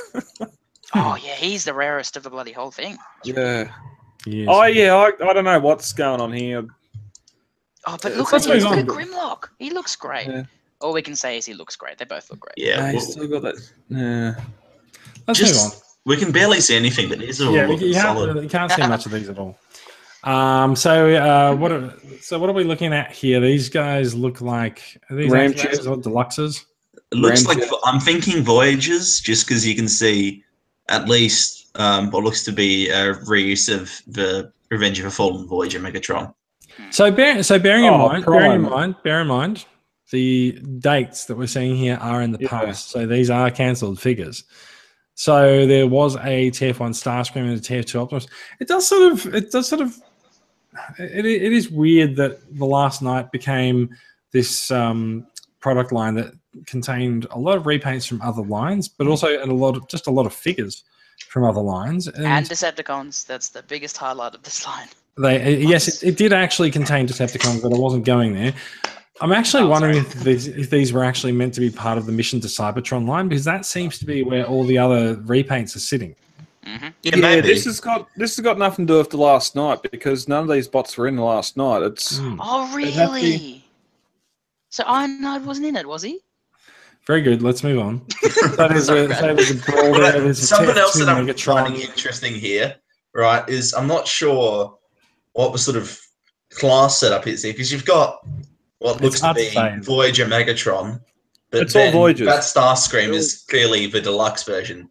Oh yeah, he's the rarest of the bloody whole thing. Yeah. Oh yeah, I don't know what's going on here. Oh, but look at Grimlock. He looks great. Yeah. All we can say is he looks great. They both look great. Yeah, he's still got that. Yeah. Let's move on. We can barely see anything, but these are all solid. You can't see much of these at all. So what are we looking at here? These guys look like, are these Ramchairs or deluxes? It looks like, I'm thinking Voyagers, just because you can see at least what looks to be a reuse of the Revenge of a Fallen Voyager Megatron. So bearing in mind, the dates that we're seeing here are in the past. So these are cancelled figures. So there was a TF1 Starscream and a TF2 Optimus. It is weird that the Last Night became this product line that contained a lot of repaints from other lines, but also a lot of figures from other lines. And Decepticons. That's the biggest highlight of this line. Yes, it did actually contain Decepticons, but I wasn't going there. I'm actually wondering if these were actually meant to be part of the Mission to Cybertron line, because that seems to be where all the other repaints are sitting. Mm-hmm. Yeah, this has got nothing to do with the Last Night, because none of these bots were in the Last Night. It's Oh really? So Iron Knight wasn't in it, was he? Very good. Let's move on. There's a brawl there. There's something else that I'm finding interesting here, right? Is I'm not sure what the sort of class setup is here, because you've got what looks to be Voyager Megatron, but it's all Voyagers. That Starscream is clearly the deluxe version.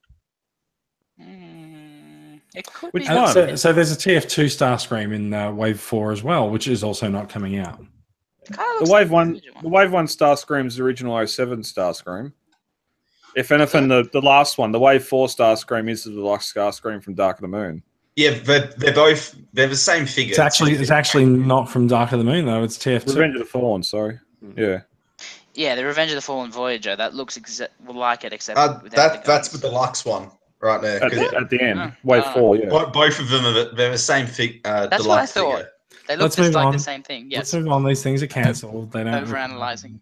It could be. So there's a TF2 Starscream in Wave 4 as well, which is also not coming out. The Wave 1 Starscream is the original 07 Starscream. If anything, the last one, the Wave 4 Starscream, is the deluxe Starscream from Dark of the Moon. Yeah, they're the same figure. It's actually not from Dark of the Moon though. It's TF2. Revenge of the Fallen. Sorry. Yeah. Yeah, the Revenge of the Fallen Voyager. That looks like it, except that's the deluxe one right there. At the end, Wave 4. Yeah. Both of them they're the same figure. That's what I thought. Figure. They look just like the same thing. Yes. Let's move on. These things are cancelled. They don't overanalyzing.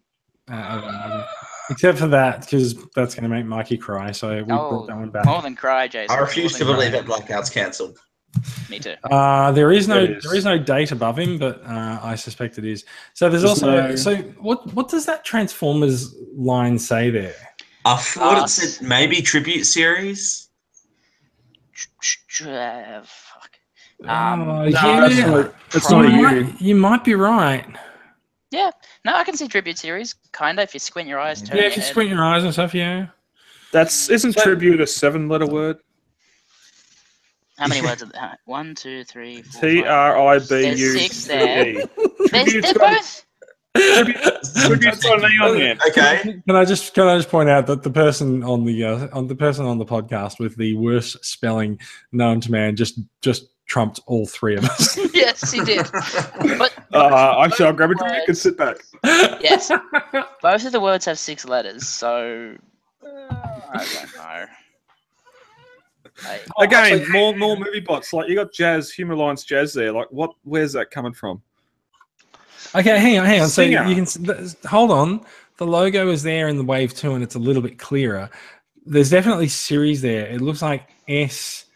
Except for that, because that's going to make Mikey cry. So we brought that one back. More than cry, Jason. I refuse to believe that Blackout's cancelled. Me too. There is no date above him, but I suspect it is. So there's also so what does that Transformers line say there? I thought it said maybe tribute series. Fuck. It's not you might be right. Yeah, no, I can see tribute series, kind of, if you squint your eyes. If you squint your eyes and stuff, yeah. Isn't tribute a 7-letter word? How many words are there? 1, 2, 3, 4, TRIBU. There's 6 there. They're both. Tribute's got an E on there. Okay. Can I just point out that the person on the podcast with the worst spelling known to man just trumped all three of us. Yes, he did. But actually, I'll grab a drink and sit back. Yes, both of the words have 6 letters, so I don't know. Again, more movie bots. Like you got Jazz, Human Alliance Jazz there. Like where's that coming from? Okay, hang on. Stinger. So you can hold on. The logo is there in the Wave 2 and it's a little bit clearer. There's definitely series there. It looks like S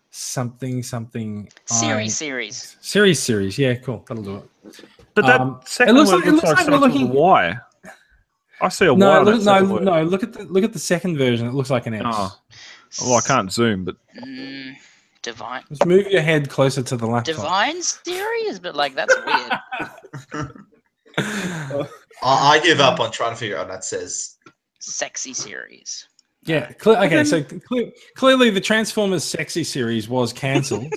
something. Series. Yeah, cool. That'll do it. But that second one looks like we're looking at a Y. I see a Y. No. Look at the second version. It looks like an S. Oh. Well, I can't zoom, but Divine. Just move your head closer to the laptop. Divine series, but like that's weird. I give up on trying to figure out what that says. Sexy series. Yeah. Okay. So clearly, the Transformers Sexy series was cancelled,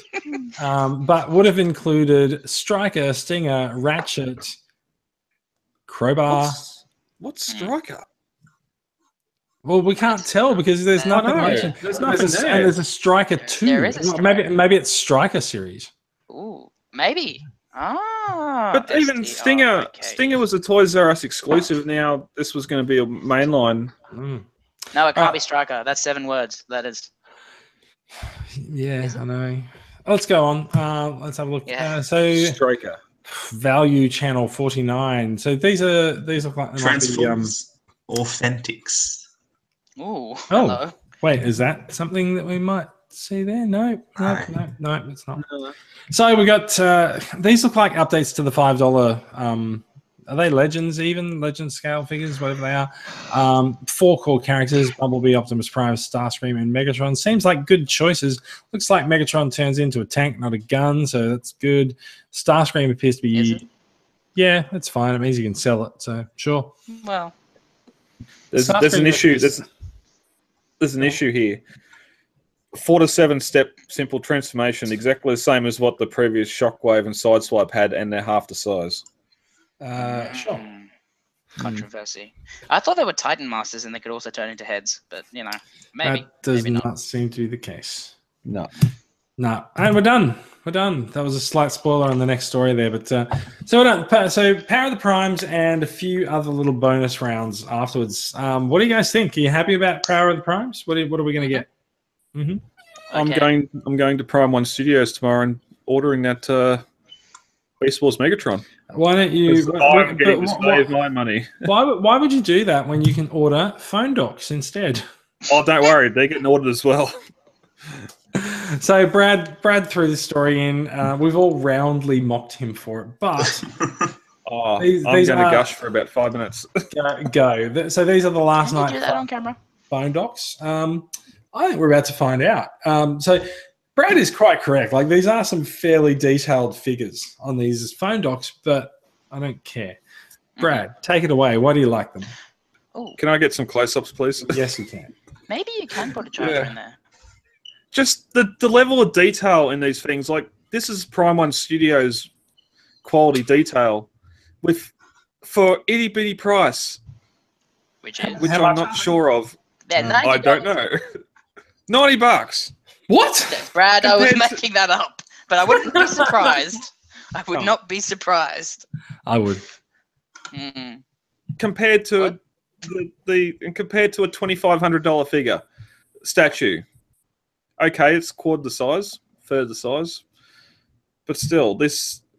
but would have included Striker, Stinger, Ratchet, Crowbar. What's Striker? Well, we can't tell because there's nothing mentioned. There's nothing there. And there's a Striker 2. There is a Striker. Maybe it's Striker series. Ooh, maybe. Ah. But even Stinger, Stinger was a Toys R Us exclusive. Now this was going to be a mainline. No, it can't be Striker. That's 7 words. That is. Yeah, I know. Let's go on. Let's have a look. Yeah. Striker. Value Channel 49. So these are like Transformers Authentics. Ooh. Hello. Wait, is that something that we might see there? No, it's not. So we got these look like updates to the $5. Are they Legends even? Legend scale figures, whatever they are. 4 core characters, Bumblebee, Optimus Prime, Starscream, and Megatron. Seems like good choices. Looks like Megatron turns into a tank, not a gun, so that's good. Starscream appears to be... Is it? Yeah, that's fine. It means you can sell it, so sure. Well... There's an issue. There's an issue here. 4 to 7 step simple transformation, exactly the same as what the previous Shockwave and Sideswipe had, and they're half the size. Sure. Controversy. I thought they were Titan Masters and they could also turn into heads, but maybe. That does maybe not seem to be the case. No. And we're done. That was a slight spoiler on the next story there, but so we're done. So Power of the Primes and a few other little bonus rounds afterwards. What do you guys think? Are you happy about Power of the Primes? What are we going to get? Okay. I'm going to Prime One Studios tomorrow and ordering that Beast Wars Megatron. Why don't you? I'm getting to save my money. Why would you do that when you can order phone docs instead? Oh, don't worry, they're getting ordered as well. So Brad threw this story in. We've all roundly mocked him for it, but I'm going to gush for about 5 minutes. Go. So these are the last Can you night do that on camera? phone docs. I think we're about to find out. So Brad is quite correct. Like these are some fairly detailed figures on these phone docs, but I don't care. Brad, take it away. Why do you like them? Oh, Can I get some close-ups, please? Yes, you can. maybe you can put a charger in there. Just the level of detail in these things. Like this is Prime One Studios quality detail for itty bitty price, Which is which I'm not sure of. I don't know. $90. What? Brad, I was making that up, but I wouldn't be surprised. I would not be surprised. I would. Compared to a $2,500 figure statue. Okay, it's quarter the size, third the size, but still,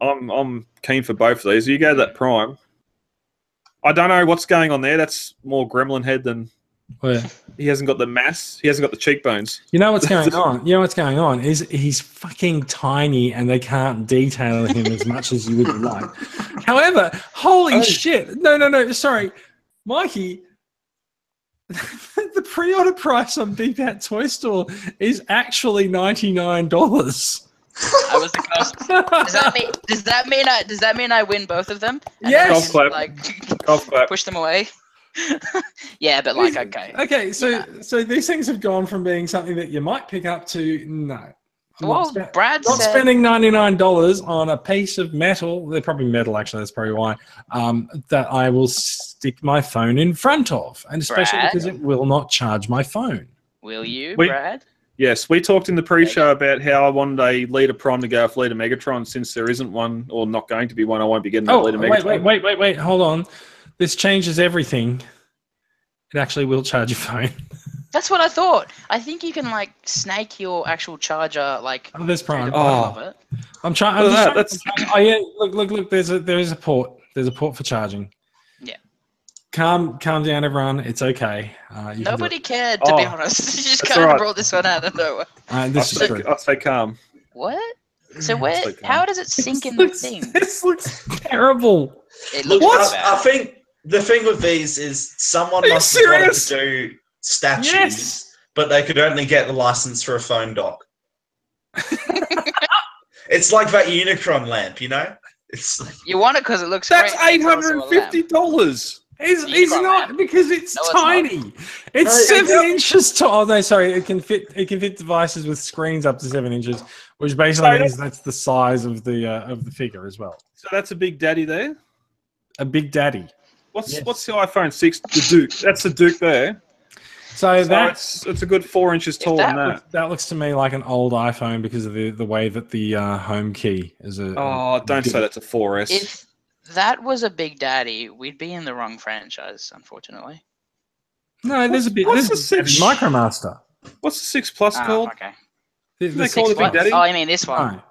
I'm keen for both of these. You go to that Prime. I don't know what's going on there. That's more Gremlin head than. Where? He hasn't got the mass. He hasn't got the cheekbones. You know what's going on? You know what's going on is he's fucking tiny and they can't detail him as much as you would like. However, holy shit. No. Sorry. Mikey, the pre-order price on BPAT Toy Store is actually $99. I was the cusp. Does that mean I win both of them? Yes. Golf clap. Push them away. Yeah, but like okay. Okay, so these things have gone from being something that you might pick up to no. Well, Brad not said, spending $99 on a piece of metal. They're probably metal, actually. That's probably why. That I will stick my phone in front of, and especially Brad? because it will not charge my phone. Will you, Brad? Yes, we talked in the pre-show about how I wanted a Leader Prime to go off Leader Megatron. Since there isn't one, or not going to be one, I won't be getting a Leader Megatron. Wait, hold on. This changes everything. It actually will charge your phone. That's what I thought. I think you can like snake your actual charger like Oh, there's through Prime. the bottom of it. I'm trying. Look at that, I'm trying. Oh yeah, look. There is a port. There's a port for charging. Yeah. Calm down, everyone. It's okay. You can do Nobody it. cared, to be honest. You just That's kind of alright. brought this one out of nowhere. This is true. I'll stay calm. What? So where? It's okay. How does it sink in the thing? This looks terrible. It Look, looks really I bad. think the thing with these is someone Are you must have wanted serious? to do statues, Yes. but they could only get the license for a phone dock. It's like that Unicron lamp, you know? It's like, You want it because it looks That's great. It's also a lamp. $850. It's got not that. because it's No, it's tiny. It's No, 7 inches tall. Oh, no, sorry. It can fit devices with screens up to 7 inches, which basically So means that's the size of the figure as well. So that's a big daddy there. A big daddy. What's Yes. the iPhone 6? The Duke. That's the Duke there. So So that's it's a good 4 inches taller than that. that looks to me like an old iPhone because of the way that the home key is a. Oh, don't say that's a 4S. If that was a Big Daddy, we'd be in the wrong franchise, unfortunately. No, there's a bit. What's There's the a six? Micromaster. What's the 6 Plus called? Okay. The They six call it Big plus. Daddy? Oh, you mean this one? No.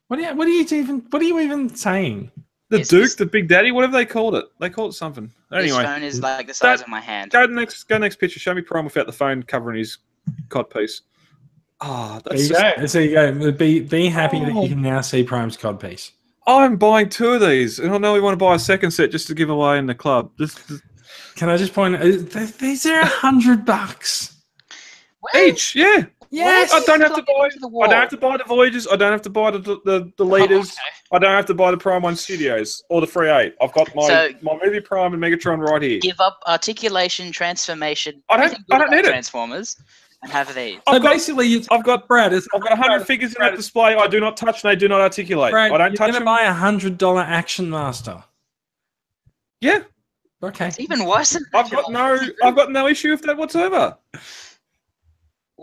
What are you even saying? The Yes, Duke, this- the Big Daddy, whatever they called it. They called it something. This Anyway, phone is like the size of my hand. go next picture. Show me Prime without the phone covering his cod piece. Oh, There that's you just, go. So you go. Be happy that you can now see Prime's codpiece. I'm buying 2 of these, and I know we want to buy a second set just to give away in the club. Can I just point out these are $100? Each, yeah. Yes. I don't have to buy. To the I wall. don't have to buy the Voyagers. I don't have to buy the leaders. I don't have to buy the Prime 1 Studios or the Free 8. I've got my movie Prime and Megatron right here. Give up articulation, transformation. I don't everything good about need it. Transformers, and have these. So basically, I've got Brad. I've got 100 figures in that display. I do not touch and they do not articulate. Brad, I don't you're touch gonna them. buy $100 Action Master. Yeah, Okay. It's even worse than I've got no issue with that whatsoever.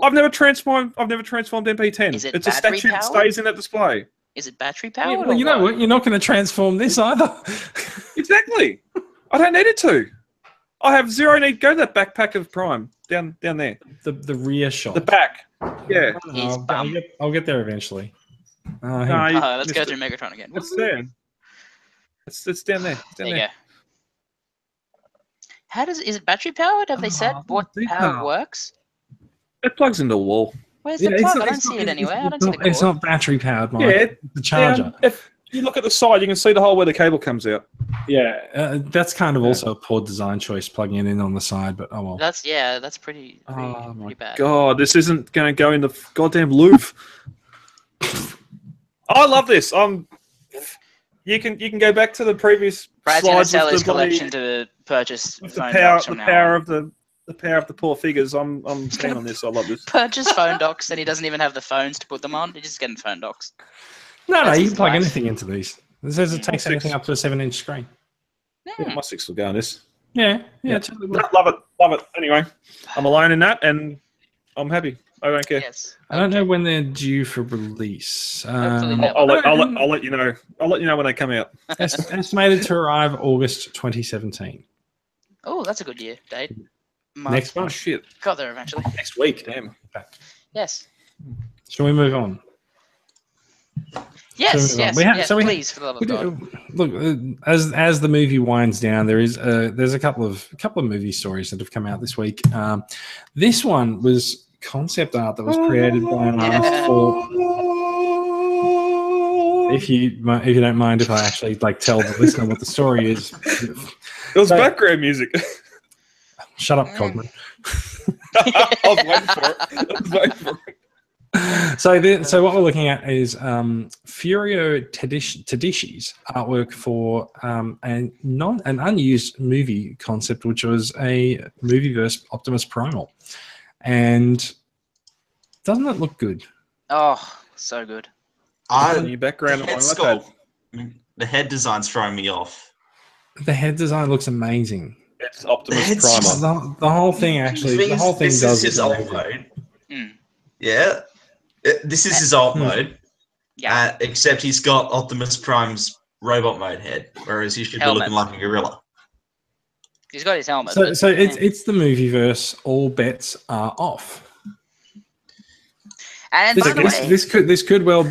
I've never transformed MP10. Is it It's a battery statue that powered? stays in that display. Is it battery Yeah, powered? well, you know what? You're not going to transform this either. Exactly. I don't need it to. I have zero need. Go to that backpack of Prime down there. the rear shot. The back. Yeah. He's bum. I'll get there eventually. No, Hang on. Let's go through Megatron again. It's there. It's down there. It's There down you there. go. Is it battery powered? Have they said what how it detail. works? It plugs into the wall. Where's Yeah, the it's plug? not- I don't it's see not- it anywhere. I it's don't see the not- cord. It's not battery powered, Mike. Yeah, It's the charger. If you look at the side, you can see the hole where the cable comes out. Yeah, that's kind of also a poor design choice, plugging it in on the side. But oh well. That's pretty Oh my bad. god, this isn't going to go in the goddamn Louvre. I love this. You can go back to the previous Brad's going to slides sell with his the bloody- collection to purchase with the phone power, docks from now on. the power of the poor figures. I'm keen on this. I love this. Purchase phone docks, and he doesn't even have the phones to put them on. He's just getting phone docks. No, That's you his can plug life. anything into these. It says it takes anything up to a 7-inch screen. Yeah, my 6 will go on this. Yeah. Yeah. Totally will. Love it. Anyway, I'm alone in that, and I'm happy. I don't care. Yes. I don't know when they're due for release. Hopefully never. I'll let you know. I'll let you know when they come out. Estimated to arrive August 2017. Oh, that's a good year date. Next Oh month. shit! Got there eventually. Next week, damn. Yes. Shall we move on? Yes. So Yes. we have- yes. so we have- Please, for the love of God. Look, as the movie winds down, there's a couple of movie stories that have come out this week. This one was concept art that was created by an artist for. If you don't mind, if I actually tell the listener what the story is, It was So- background music. shut up, Cogman. I was waiting for it. So what we're looking at is Furio Tedeschi's artwork for an unused movie concept, which was a movieverse Optimus Primal, and doesn't it look good? Oh, so good. New background. The head sculpt, the head design's throwing me off. The head design looks amazing. It's Optimus It's Primal. The whole thing actually, the whole thing this does is his look alt amazing. mode. Mm. Yeah, this is his alt mode. Yeah. Except he's got Optimus Prime's robot mode head, whereas he should Helmet. be looking like a gorilla. He's got his helmet. So it's the movieverse. All bets are off. And by the way, this could well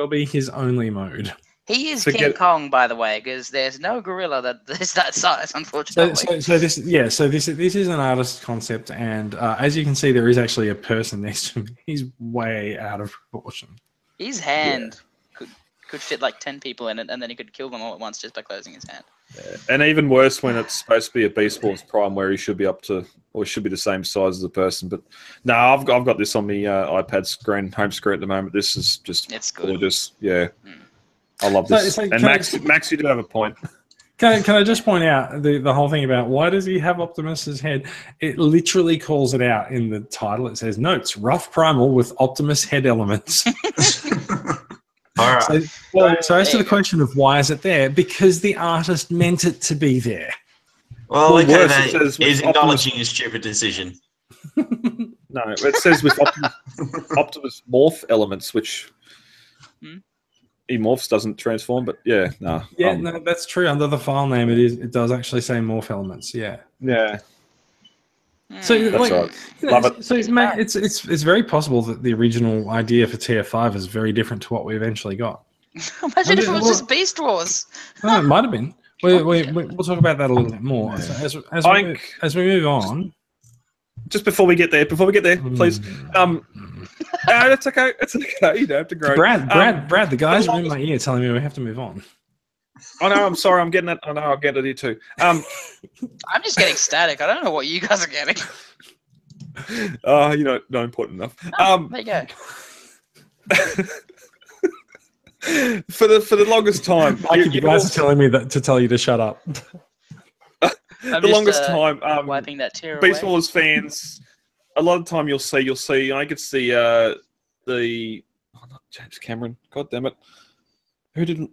be his only mode. He is King Kong, by the way, because there's no gorilla that is that size, unfortunately. So this is an artist concept, and as you can see, there is actually a person next to him. He's way out of proportion. His hand could fit like 10 people in it, and then he could kill them all at once just by closing his hand. Yeah. And even worse when it's supposed to be a Beast Wars Prime, where he should be up to, or should be the same size as a person. But no, I've got this on my iPad screen, home screen at the moment. This is just gorgeous. Yeah. I love this. And Max, you do have a point. Can I just point out the whole thing about why does he have Optimus's head? It literally calls it out in the title. It says, notes, rough primal with Optimus head elements. All right. So as to the question of why is it there, because the artist meant it to be there. Well, okay, he's acknowledging his stupid decision. No, it says with Optimus morph elements, which... He morphs doesn't transform, but no. Yeah, no, that's true. Under the file name, it does actually say morph elements. Yeah. Yeah. So that's right. Love it. So mate, it's very possible that the original idea for TF5 is very different to what we eventually got. Imagine if it was just Beast Wars. No, it might have been. We'll talk about that a little bit more so as we move on. Just before we get there, please. It's okay. It's okay. You don't have to grow. Brad, the guys are in my ear telling me we have to move on. Oh no, I'm sorry. I'm getting it. Oh no, I'll get it here too. I'm just getting static. I don't know what you guys are getting. Not important enough. There you go. For the longest time, you guys are telling me that to tell you to shut up. The longest time, wiping that tear Beast away. Wars fans. A lot of time you'll see. I could see not James Cameron. God damn it! Who didn't?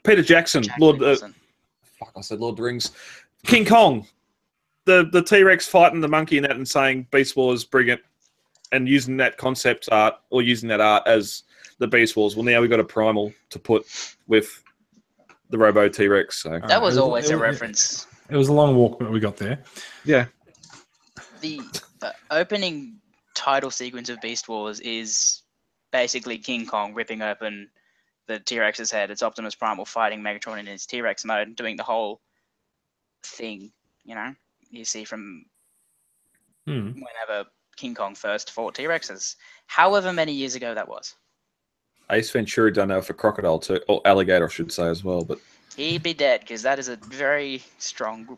Peter Jackson. Lord. I said Lord of the Rings. King Kong. The T-Rex fighting the monkey in that and saying Beast Wars brilliant, and using that concept art or using that art as the Beast Wars. Well, now we've got a primal to put with the Robo T-Rex. So that was always a reference. It was a long walk, but we got there. Yeah. The opening title sequence of Beast Wars is basically King Kong ripping open the T-Rex's head. It's Optimus Primal fighting Megatron in his T-Rex mode, doing the whole thing, you see from whenever King Kong first fought T-Rexes, however many years ago that was. Ace Ventura done that for crocodile too, or alligator, I should say as well. But he'd be dead because that is a very strong,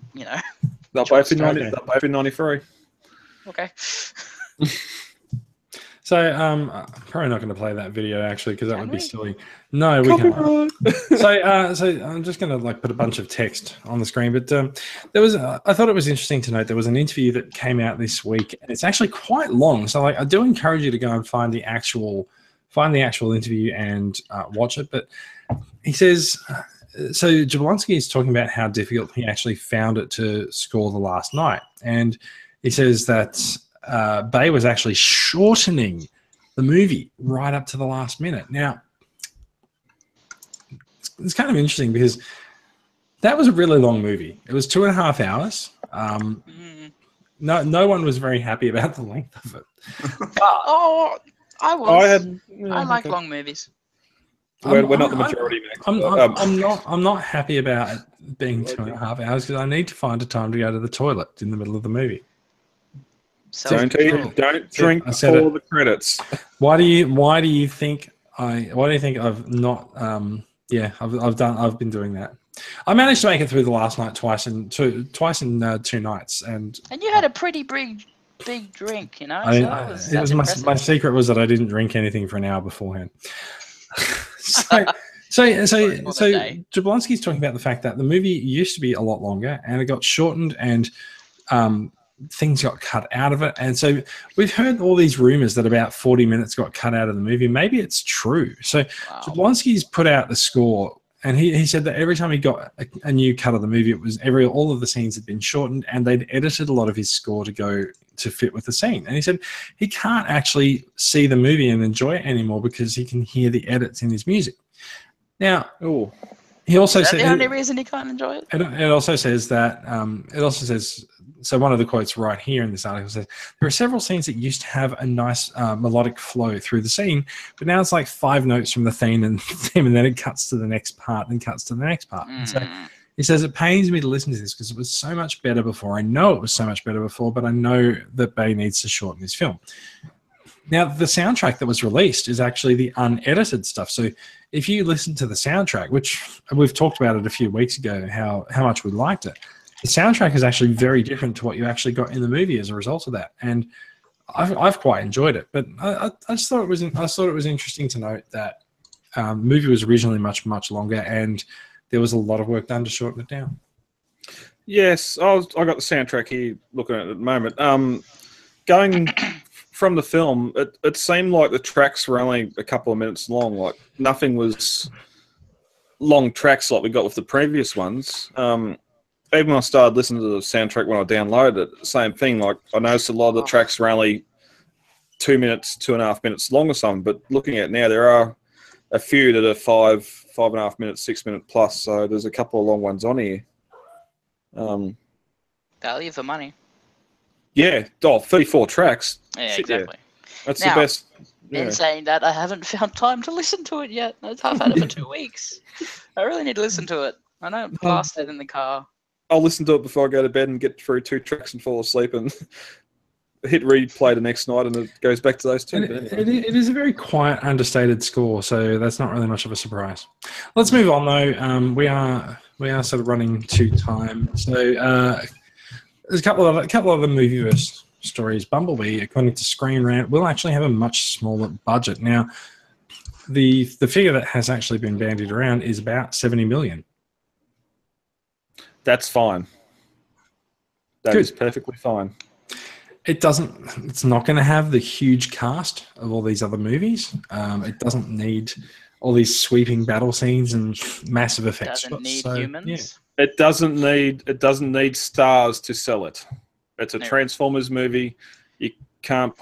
They'll both be 93. Okay. So I'm probably not going to play that video actually because that would be silly. No, we can't. So I'm just going to put a bunch of text on the screen. But there was I thought it was interesting to note there was an interview that came out this week, and it's actually quite long. So I do encourage you to go and find the actual interview and watch it. But he says. So Jablonski is talking about how difficult he actually found it to score the last night. And he says that Bay was actually shortening the movie right up to the last minute. Now, it's kind of interesting because that was a really long movie. It was 2.5 hours. No one was very happy about the length of it. I was. I like long movies. We're not the majority. I'm not happy about it being 2.5 hours because I need to find a time to go to the toilet in the middle of the movie. Don't drink before the credits. Why do you think I've not? I've been doing that. I managed to make it through the last night twice in 2 nights, and you had a pretty big drink, My secret was that I didn't drink anything for an hour beforehand. So Jablonski's talking about the fact that the movie used to be a lot longer and it got shortened and things got cut out of it. And so we've heard all these rumors that about 40 minutes got cut out of the movie. Maybe it's true. So Jablonski's put out the score and he said that every time he got a new cut of the movie, it was all of the scenes had been shortened and they'd edited a lot of his score to go to fit with the scene. And he said he can't actually see the movie and enjoy it anymore because he can hear the edits in his music. Now, He also Is that said the only reason he can't enjoy it? it also says that so one of the quotes right here in this article says there are several scenes that used to have a nice melodic flow through the scene, but now it's like 5 notes from the theme and then it cuts to the next part and cuts to the next part. And so he says it pains me to listen to this because it was so much better before. I know it was so much better before, but I know that Bay needs to shorten this film. Now, the soundtrack that was released is actually the unedited stuff. So if you listen to the soundtrack, which we've talked about it a few weeks ago, how much we liked it, the soundtrack is actually very different to what you actually got in the movie as a result of that. And I've quite enjoyed it. But I just thought it was interesting to note that the movie was originally much, much longer, and there was a lot of work done to shorten it down. Yes, I got the soundtrack here looking at it at the moment. Going from the film, it seemed like the tracks were only a couple of minutes long. Like nothing was long tracks like we got with the previous ones. Even when I started listening to the soundtrack when I downloaded it, same thing. Like I noticed a lot of the tracks were only 2 minutes, 2.5 minutes long or something. But looking at it now, there are a few that are 5.5 minutes, 6 minute plus. So there's a couple of long ones on here. Value for money. Yeah, 34 tracks. Yeah, Shit, exactly. That's Now, the best. In Yeah. saying that, I haven't found time to listen to it yet. I've had it for 2 weeks. I really need to listen to it. I know it blast it in the car. I'll listen to it before I go to bed and get through 2 tracks and fall asleep and hit replay the next night and it goes back to those 2. But anyway. It is a very quiet, understated score, so that's not really much of a surprise. Let's move on, though. We are sort of running to time. So there's a couple of other movieverse stories. Bumblebee, according to Screen Rant, will actually have a much smaller budget. Now, the figure that has actually been bandied around is about $70 million. That's fine. That is perfectly fine. It's not going to have the huge cast of all these other movies. It doesn't need all these sweeping battle scenes and massive effects. Doesn't need humans. Yeah. It doesn't need stars to sell it. It's a Transformers movie. You can't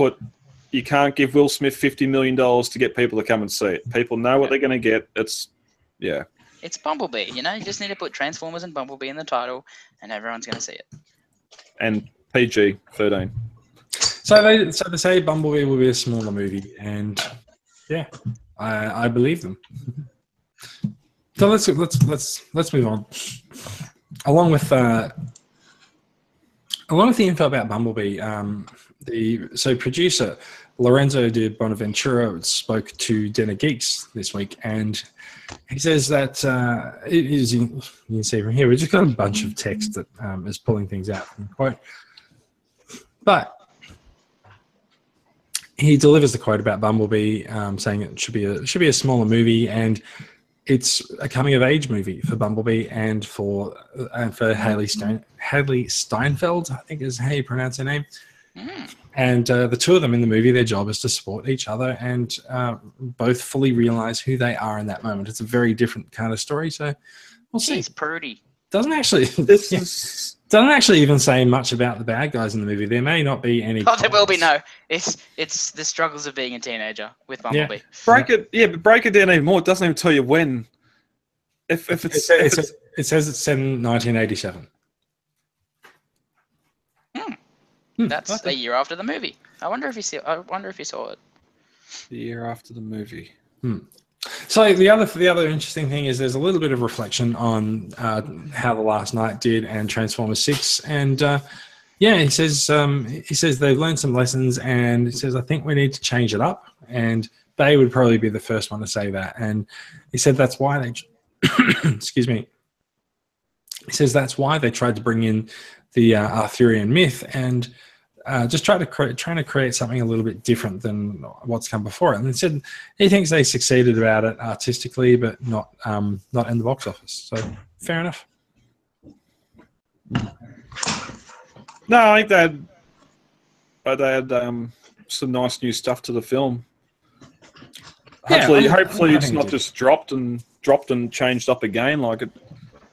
give Will Smith $50 million to get people to come and see it. People know what they're going to get. It's Bumblebee. You just need to put Transformers and Bumblebee in the title, and everyone's going to see it. And PG-13. So they say Bumblebee will be a smaller movie, and yeah, I believe them. So let's move on. Along with the info about Bumblebee, producer Lorenzo de Bonaventura spoke to Dinner Geeks this week, and he says that you can see from here, we just got a bunch of text that is pulling things out from the quote. But he delivers the quote about Bumblebee, saying it should be a smaller movie, and it's a coming of age movie for Bumblebee and for Haley Steinfeld, I think is how you pronounce her name. And the two of them in the movie, their job is to support each other and both fully realize who they are in that moment. It's a very different kind of story, so we'll see. She's pretty. Doesn't actually even say much about the bad guys in the movie. There may not be any. Oh, there will be no. It's the struggles of being a teenager with Bumblebee. Yeah. But break it down even more. It doesn't even tell you when. It says it's set in 1987. That's a year after the movie. I wonder if you saw it. The year after the movie. So the other interesting thing is there's a little bit of reflection on how The Last Night did and Transformers 6, and he says they've learned some lessons, and he says I think we need to change it up, and they would probably be the first one to say that, and he said that's why they excuse me. He says that's why they tried to bring in the Arthurian myth and just trying to create something a little bit different than what's come before it. And he said he thinks they succeeded about it artistically, but not in the box office. So fair enough. No, I think they had some nice new stuff to the film. Hopefully it's not just dropped and changed up again. Like it,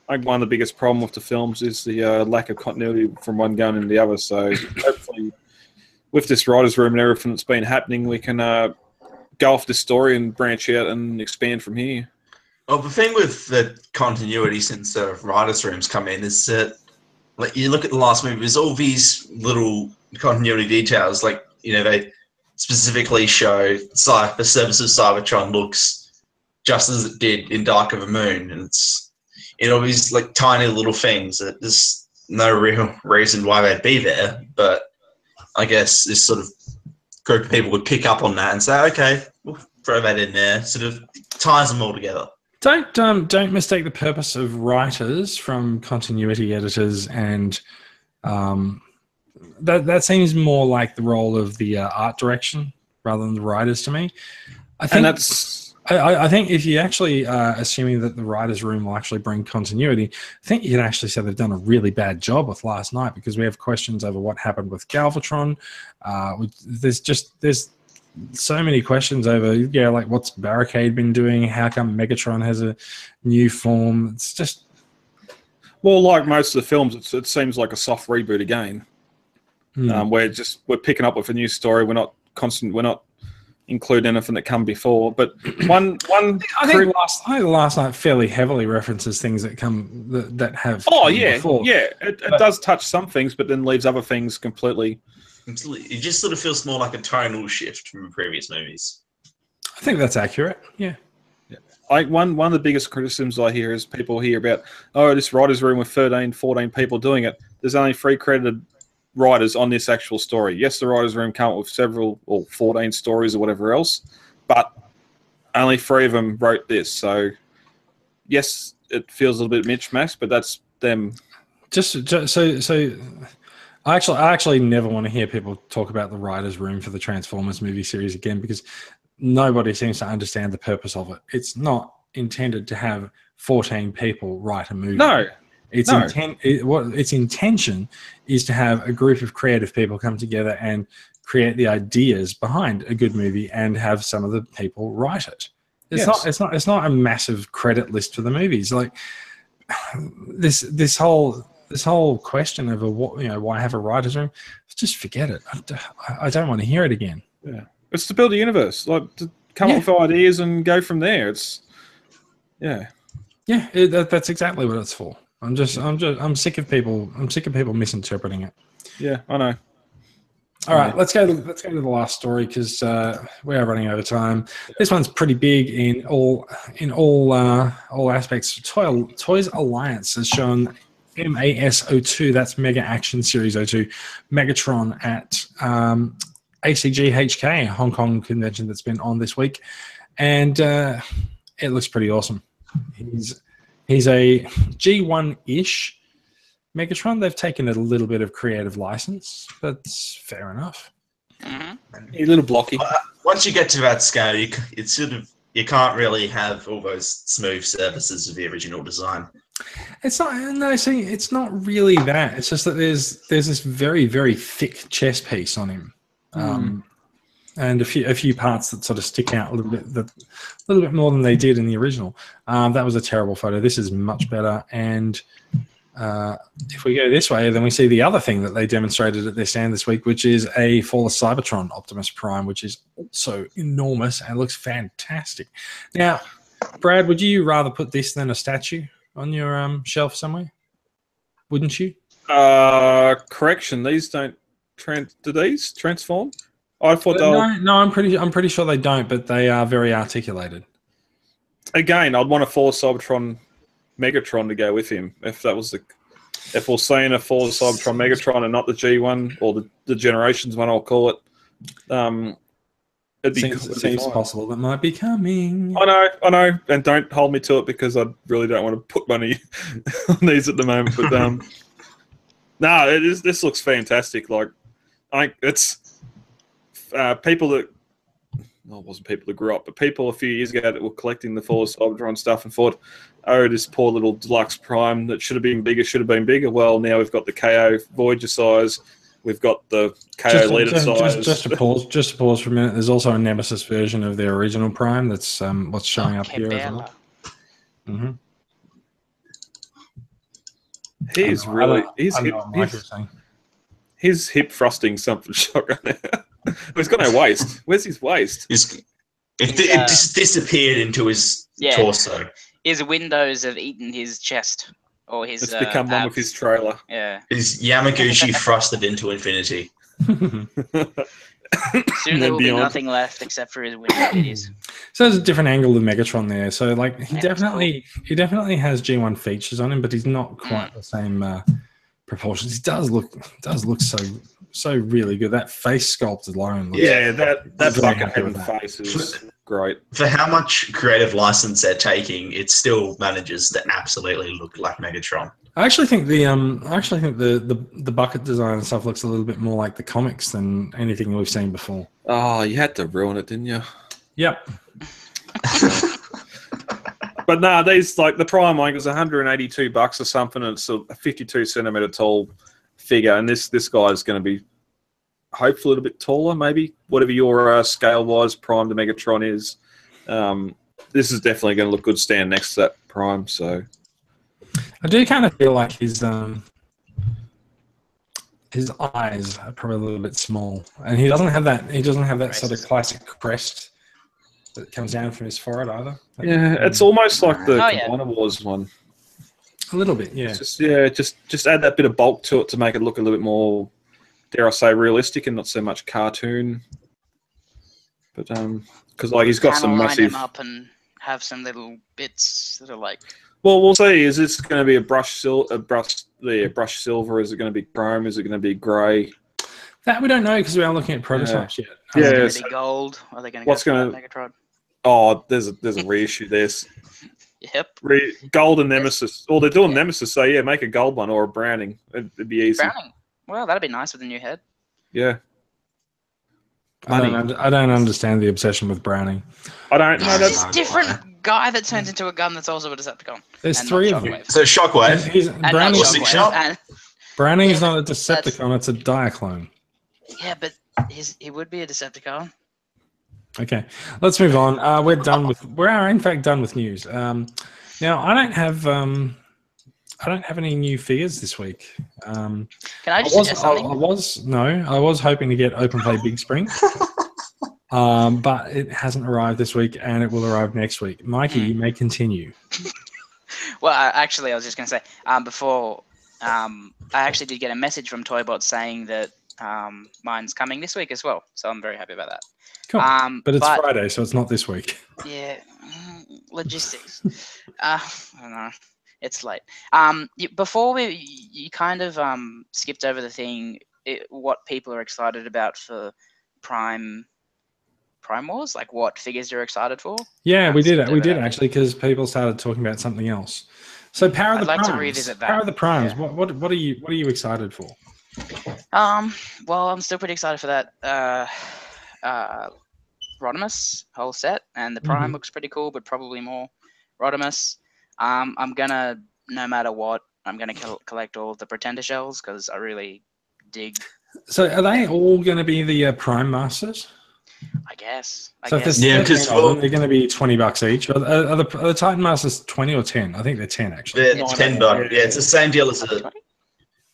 I think one of the biggest problem with the films is the lack of continuity from one going into the other. So hopefully, with this writers' room and everything that's been happening, we can go off this story and branch out and expand from here. Well, the thing with the continuity since the writers' rooms come in is that, like, you look at the last movie, there's all these little continuity details. Like, they specifically show the surface of Cybertron looks just as it did in Dark of the Moon, and it's all these like tiny little things that there's no real reason why they'd be there. But I guess this sort of group of people would pick up on that and say, okay, we'll throw that in there. Sort of ties them all together. Don't mistake the purpose of writers from continuity editors, and that seems more like the role of the art direction rather than the writers to me. I think if you actually assuming that the writers' room will actually bring continuity, I think you can actually say they've done a really bad job with last night, because we have questions over what happened with Galvatron. There's so many questions over, like what's Barricade been doing? How come Megatron has a new form? It's just... Well, like most of the films, it seems like a soft reboot again. We're picking up with a new story. We're not include anything that come before. But I think last night fairly heavily references things that have before. It does touch some things, but then leaves other things completely. Absolutely. It just sort of feels more like a tonal shift from previous movies. I think that's accurate. Yeah. One of the biggest criticisms I hear is people hear about, this writer's room with 13, 14 people doing it. There's only 3 credited writers on this actual story. Yes, the writer's room come up with several or 14 stories or whatever else, but only 3 of them wrote this. So, yes, it feels a little bit mismatched, but that's them. I actually never want to hear people talk about the writer's room for the Transformers movie series again, because nobody seems to understand the purpose of it. It's not intended to have 14 people write a movie. No. Its intention is to have a group of creative people come together and create the ideas behind a good movie and have some of the people write it. It's not a massive credit list for the movies. Like this whole question of why have a writer's room, just forget it. I don't want to hear it again. Yeah, it's to build a universe, like to come up with ideas and go from there. That's exactly what it's for. I'm sick of people. I'm sick of people misinterpreting it. Yeah, I know. All right, let's go to the last story, because we are running out of time. This one's pretty big in all aspects. Toys Alliance has shown MAS02, that's Mega Action Series 02, Megatron at ACG HK, Hong Kong convention that's been on this week, and it looks pretty awesome. He's a G1-ish Megatron. They've taken a little bit of creative license, but it's fair enough. Mm-hmm. A little blocky. Once you get to that scale, you can't really have all those smooth surfaces of the original design. It's not really that. It's just that there's this very, very thick chest piece on him, and a few parts that sort of stick out a little bit more than they did in the original. That was a terrible photo. This is much better. And if we go this way, then we see the other thing that they demonstrated at their stand this week, which is a Fall of Cybertron Optimus Prime, which is also enormous and looks fantastic. Now, Brad, would you rather put this than a statue on your shelf somewhere? Wouldn't you? Correction. These don't do these transform? I thought no. I'm pretty sure they don't, but they are very articulated. Again, I'd want a Fall of Cybertron Megatron to go with him. If we're seeing a Fall of Cybertron Megatron and not the G1 or the Generations one, I'll call it. It seems possible that might be coming. I know, and don't hold me to it, because I really don't want to put money on these at the moment. But this looks fantastic. Like, I think it's people that. Well, it wasn't people that grew up, but people a few years ago that were collecting the Fall of Cybertron stuff and thought, this poor little deluxe Prime that should have been bigger. Well, now we've got the KO Voyager size. We've got the KO leader size. Just to pause for a minute. There's also a Nemesis version of their original Prime. That's what's showing up here as well. Mm-hmm. His hip thrusting something shocking. He's got no waist. Where's his waist? It just disappeared into his torso. his windows have eaten his chest or his. It's become one with his trailer. Yeah. His Yamaguchi thrusted into infinity. Soon there will be nothing left except for his window titties. So there's a different angle of Megatron there. So like he Yeah, definitely has G1 features on him, but he's not quite the same proportions. He does look so really good. That face sculpt alone. Looks That very fucking happy with heaven that. face is great. For how much creative license they're taking, it still manages to absolutely look like Megatron. I actually think the bucket design and stuff looks a little bit more like the comics than anything we've seen before. Oh, you had to ruin it, didn't you? Yep. But no, these like the Prime one was $182 or something, and it's a 52 centimeter tall figure, and this guy is going to be hopefully a little bit taller, maybe whatever your scale wise Prime to Megatron is. This is definitely going to look good standing next to that Prime. So I do kind of feel like his eyes are probably a little bit small, and he doesn't have that. He doesn't have that sort of classic crest that comes down from his forehead either. yeah, it's almost like the yeah. Combiner Wars one. A little bit, yeah. Just add that bit of bulk to it to make it look a little bit more, dare I say, realistic and not so much cartoon. But because like he's got some massive. Line him up and have some little bits that are like. Well, we'll see. Is this going to be a brushed silver? Is it going to be chrome? Is it going to be grey? That we don't know because we are looking at prototypes yet. Yeah. Is it Yes. going to be gold? Are they going to What's go gonna- for Megatron? Oh, there's a reissue. There's Yep. gold and Nemesis. Well, they're doing Nemesis, so yeah, make a gold one or a Browning. It'd be easy. Browning. Well, that'd be nice with a new head. Yeah. I don't understand the obsession with Browning. I don't know. This That's different guy that turns into a gun that's also a Decepticon. There's And three not of them. Shockwave. So Shockwave. And not Browning, Shockwave. And- Browning is Yeah, not a that's- Decepticon; it's a Diaclone. yeah, but he would be a Decepticon. Okay, let's move on. We're in fact done with news. Now I don't have any new figures this week. Can I just suggest something? I was hoping to get Open Play Big Spring, but it hasn't arrived this week, and it will arrive next week. Mikey, you may continue. Well, actually, I was just going to say before. I actually did get a message from Toybot saying that mine's coming this week as well, so I'm very happy about that. Cool. But it's Friday, so it's not this week. Yeah, logistics. I don't know. It's late. Before you kind of skipped over the thing. What people are excited about for Prime Wars, like what figures you're excited for. Yeah, we did actually because people started talking about something else. So Power of the Primes. To revisit that. Power of the Primes. Yeah. What are you excited for? Well, I'm still pretty excited for that. Rodimus whole set, and the Prime looks pretty cool, but probably more Rodimus. I'm gonna, no matter what, I'm gonna collect all the Pretender shells because I really dig. So are they all going to be the Prime Masters? I guess. So if there's 13 of them, they're going to be $20 each. Are the Titan Masters 20 or 10? I think they're 10 actually. They're $10. Yeah, it's the same deal as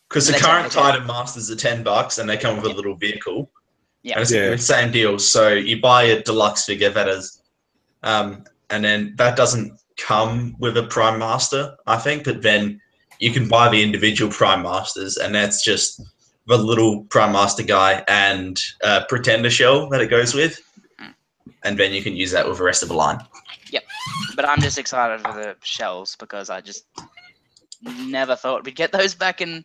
because the current Titan Masters are $10 and they come with a little vehicle. Yeah. And it's the same deal. So you buy a deluxe figure that is, and then that doesn't come with a Prime Master, I think, but then you can buy the individual Prime Masters, and that's just the little Prime Master guy and Pretender shell that it goes with, and then you can use that with the rest of the line. Yep, but I'm just excited for the shells because I just never thought we'd get those back in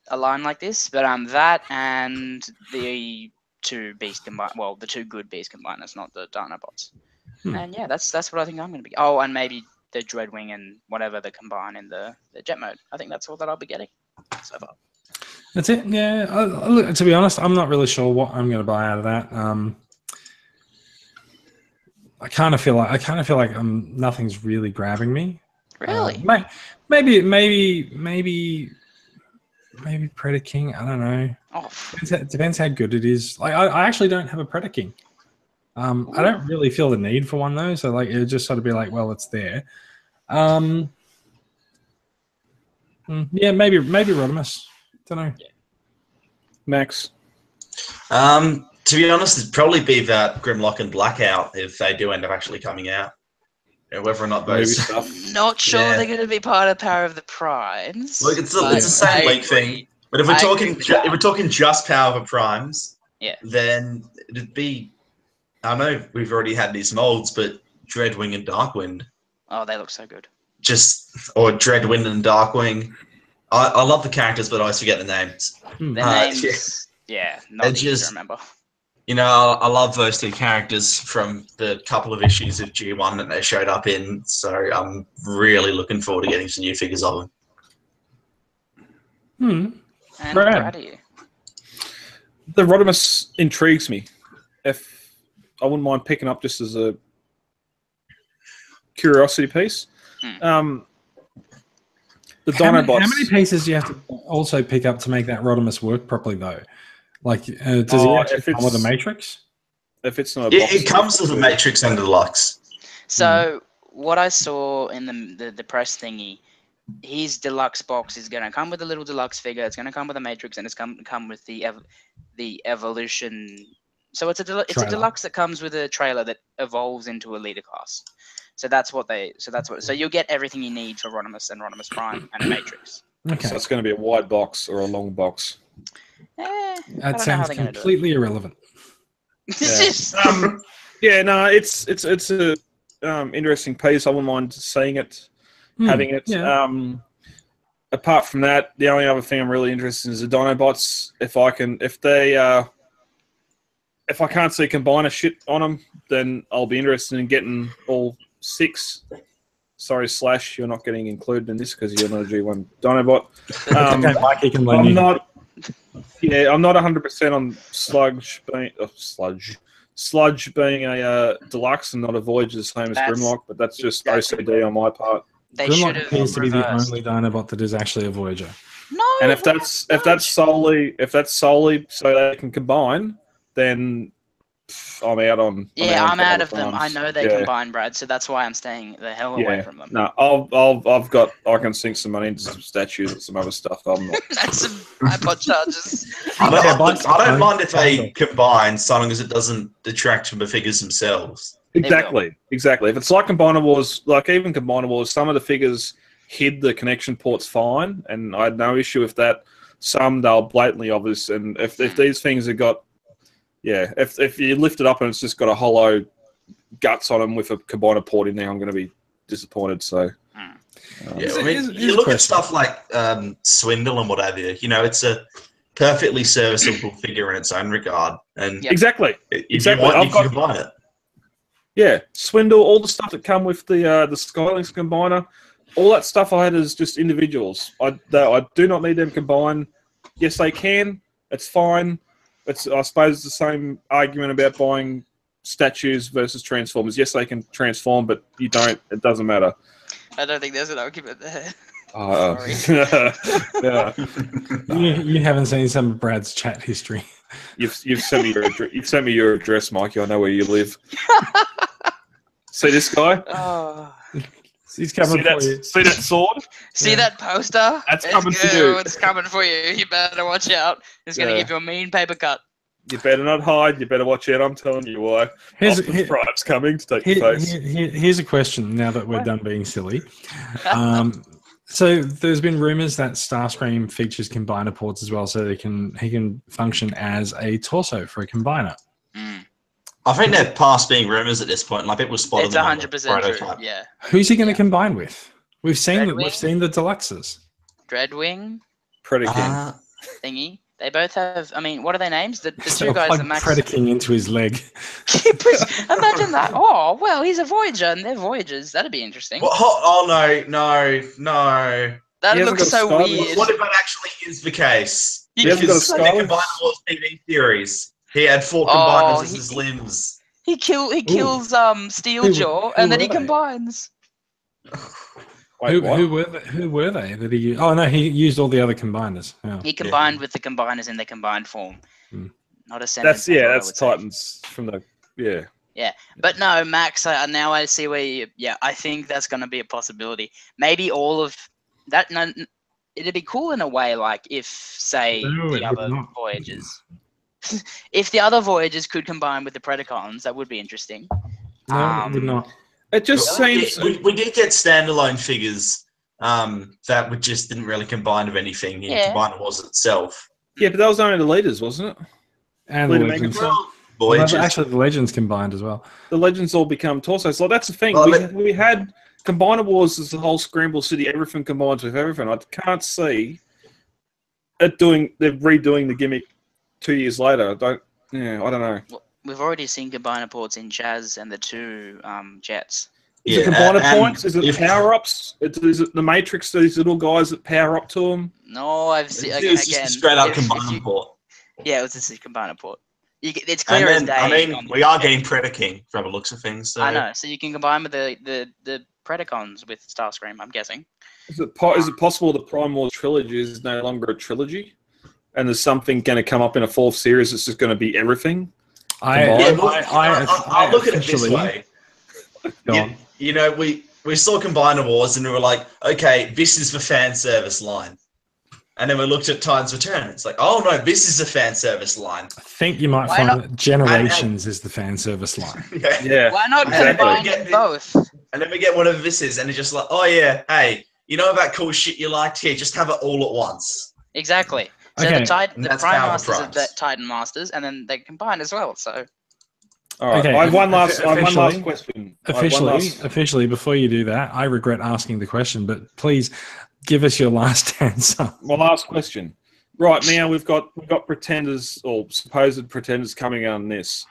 a line like this. But that and the two beast combine, well, the two good beast combiners, not the Dinobots. And yeah, that's what I think I'm going to be. Oh, and maybe the Dreadwing and whatever they combine in the jet mode. I think that's all that I'll be getting so far. That's it. Yeah. To be honest, I'm not really sure what I'm going to buy out of that. I kind of feel like nothing's really grabbing me. Really? Maybe Predator King. I don't know. Oh, Depends how good it is. Like I actually don't have a Predator King. I don't really feel the need for one though. So like it just sort of be like, well, it's there. Yeah, maybe Rodimus. Don't know. Max. To be honest, it'd probably be that Grimlock and Blackout if they do end up actually coming out. whether or not movie those. stuff. Not sure Yeah. they're going to be part of Power of the Primes. Look, it's the but same I league thing. agree. But if we're I talking, agree with that. if we're talking just Power of the Primes, Yeah. then it'd be. I know we've already had these molds, but Dreadwing and Darkwind, Oh, they look so good. or Dreadwind and Darkwing. I love the characters, but I always forget the names. Their names, not They're easy just- to remember. You know, I love those two characters from the couple of issues of G1 that they showed up in, so I'm really looking forward to getting some new figures of them. And Brad. proud of you. The Rodimus intrigues me. If I wouldn't mind picking up just as a curiosity piece. The Dinobots. How many pieces do you have to also pick up to make that Rodimus work properly, though? Like, does he actually come with a matrix? If it's not a Yeah, box, it comes with a Matrix and a Deluxe. So what I saw in the press thingy, his deluxe box is going to come with a little deluxe figure. It's going to come with a matrix, and it's come with the evolution. So it's a deluxe that comes with a trailer that evolves into a leader class. So so you'll get everything you need for Rodimus and Rodimus Prime and a matrix. Okay, so it's going to be a wide box or a long box. that sounds completely irrelevant. It's Yeah, no, it's a interesting piece. I wouldn't mind seeing it, having it. Yeah. Apart from that, the only other thing I'm really interested in is the Dinobots. If I can't see combiner shit on them, then I'll be interested in getting all 6. Sorry, Slash, you're not getting included in this because you're not a G1 Dinobot. Okay, Mike, he can blame I'm you. not 100% on Sludge being a deluxe and not a Voyager, the same as Grimlock, but that's just OCD on my part. They should Grimlock have appears to be the reversed. only Dinobot that is actually a Voyager. No. And if that's solely so they can combine, then I'm out on. I'm out of them. Primes. I know they combine, Brad, so that's why I'm staying the hell away from them. No, I can sink some money into some statues and some other stuff. I'm not. That's some iPod chargers. I don't mind if they combine, so long as it doesn't detract from the figures themselves. Exactly. If it's like Combiner Wars, like even Combiner Wars, some of the figures hid the connection ports fine, and I had no issue with that. Some they're blatantly obvious, and if these things have got, if you lift it up and it's just got a hollow guts on them with a combiner port in there, I'm going to be disappointed. So, you look at stuff like Swindle and what have you. You know, it's a perfectly serviceable figure in its own regard, and exactly. You can combine it. Yeah, Swindle, all the stuff that come with the Skylinks combiner, all that stuff I had is just individuals. I do not need them combined. Yes, they can. It's fine. I suppose it's the same argument about buying statues versus transformers. Yes, they can transform, but you don't. It doesn't matter. I don't think there's an argument there. Sorry. Yeah. You haven't seen some of Brad's chat history. You've sent me your address, Mikey. I know where you live. See this guy? Oh. He's coming for you. See that sword? See that poster? That's coming for you. It's coming for you. You better watch out. It's going to give you a mean paper cut. You better not hide. You better watch out. I'm telling you why. Prime's coming to take your face. Here's a question now that we're done being silly. So there's been rumors that Starscream features combiner ports as well, so he can function as a torso for a combiner. I think they're past being rumors at this point. Like people spotted It's them 100% true. Yeah. Who's he going to combine with? We've seen Dreadwing? We've seen the deluxes. Dreadwing Predaking. thingy. They both have. I mean, what are their names? The So two guys plug that Max. Predaking into his leg. Imagine that. Oh well, he's a Voyager and they're Voyagers. That'd be interesting. Well, oh no. That He hasn't looks got a so Skyline. weird. What if that actually is the case? He hasn't got a Because in the Skyline? Combiner Wars TV series, he had 4 combiners as his limbs. He kills Steeljaw and then he were they? combines. Wait, what? Who were they that he used? Oh no, he used all the other combiners. Yeah. He combined with the combiners in their combined form. Not a sentence. That's Titans from the Yeah, but no, Max. Now I see where you. Yeah, I think that's going to be a possibility. Maybe all of that. No, it'd be cool in a way, like if, say, No, the it would other not. Voyagers. If the other Voyagers could combine with the Predacons, that would be interesting. No, it would not. It just seems we did get standalone figures that we just didn't really combine of anything in Combiner Wars itself. Yeah, but that was only the leaders, wasn't it? And the Legends. Well, actually, the Legends combined as well. The Legends all become torsos. So that's the thing. Well, we had Combiner Wars as the whole Scramble City. Everything combines with everything. I can't see it they're redoing the gimmick 2 years later. I don't know. Well, we've already seen combiner ports in Jazz and the 2 Jets. Is it combiner points? Is it power-ups? Is it the Matrix, these little guys that power up to them? No, I've seen... It was just a straight-up combiner port. Yeah, it was just a combiner port. It's clear as day. I mean, we are getting Predaking from the looks of things. So. I know, so you can combine with the Predacons with Starscream, I'm guessing. Is it possible the Prime Wars trilogy is no longer a trilogy? And there's something going to come up in a 4th series that's just going to be everything? I look at it this way. You know, we saw Combiner Wars and we were like, okay, this is the fan service line. And then we looked at Titan's Return. It's like, oh no, this is the fan service line. I think you might find that Generations is the fan service line. Yeah. Why not combine both? And then we get whatever this is, and it's just like, oh yeah, hey, you know that cool shit you liked? Here, just have it all at once. Exactly. So Okay. the Prime Masters are the Titan Masters, and then they combine as well. So. All right. Okay. I have one last question. Officially, before you do that, I regret asking the question, but please give us your last answer. My last question. Right now, we've got pretenders or supposed pretenders coming on this.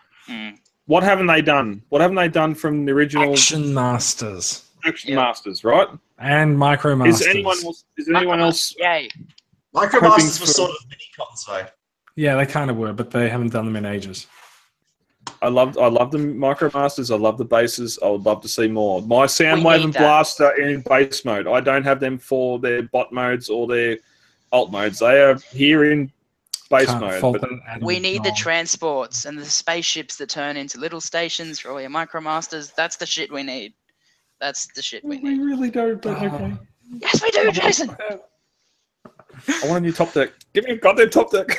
What haven't they done? What haven't they done from the original Action Masters? Action Masters, right? And Micro Masters. Is anyone else? Yay. Micro Masters were sort of mini cons, though. Yeah, they kind of were, but they haven't done them in ages. I love the Micro Masters. I love the bases. I would love to see more. My Soundwave and Blast are in base mode. I don't have them for their bot modes or their alt modes. They are here in base mode. We need the transports and the spaceships that turn into little stations for all your Micro Masters. That's the shit we need. That's the shit we need. We really don't, but okay. Yes, we do, Jason. I want a new top deck. Give me a goddamn top deck.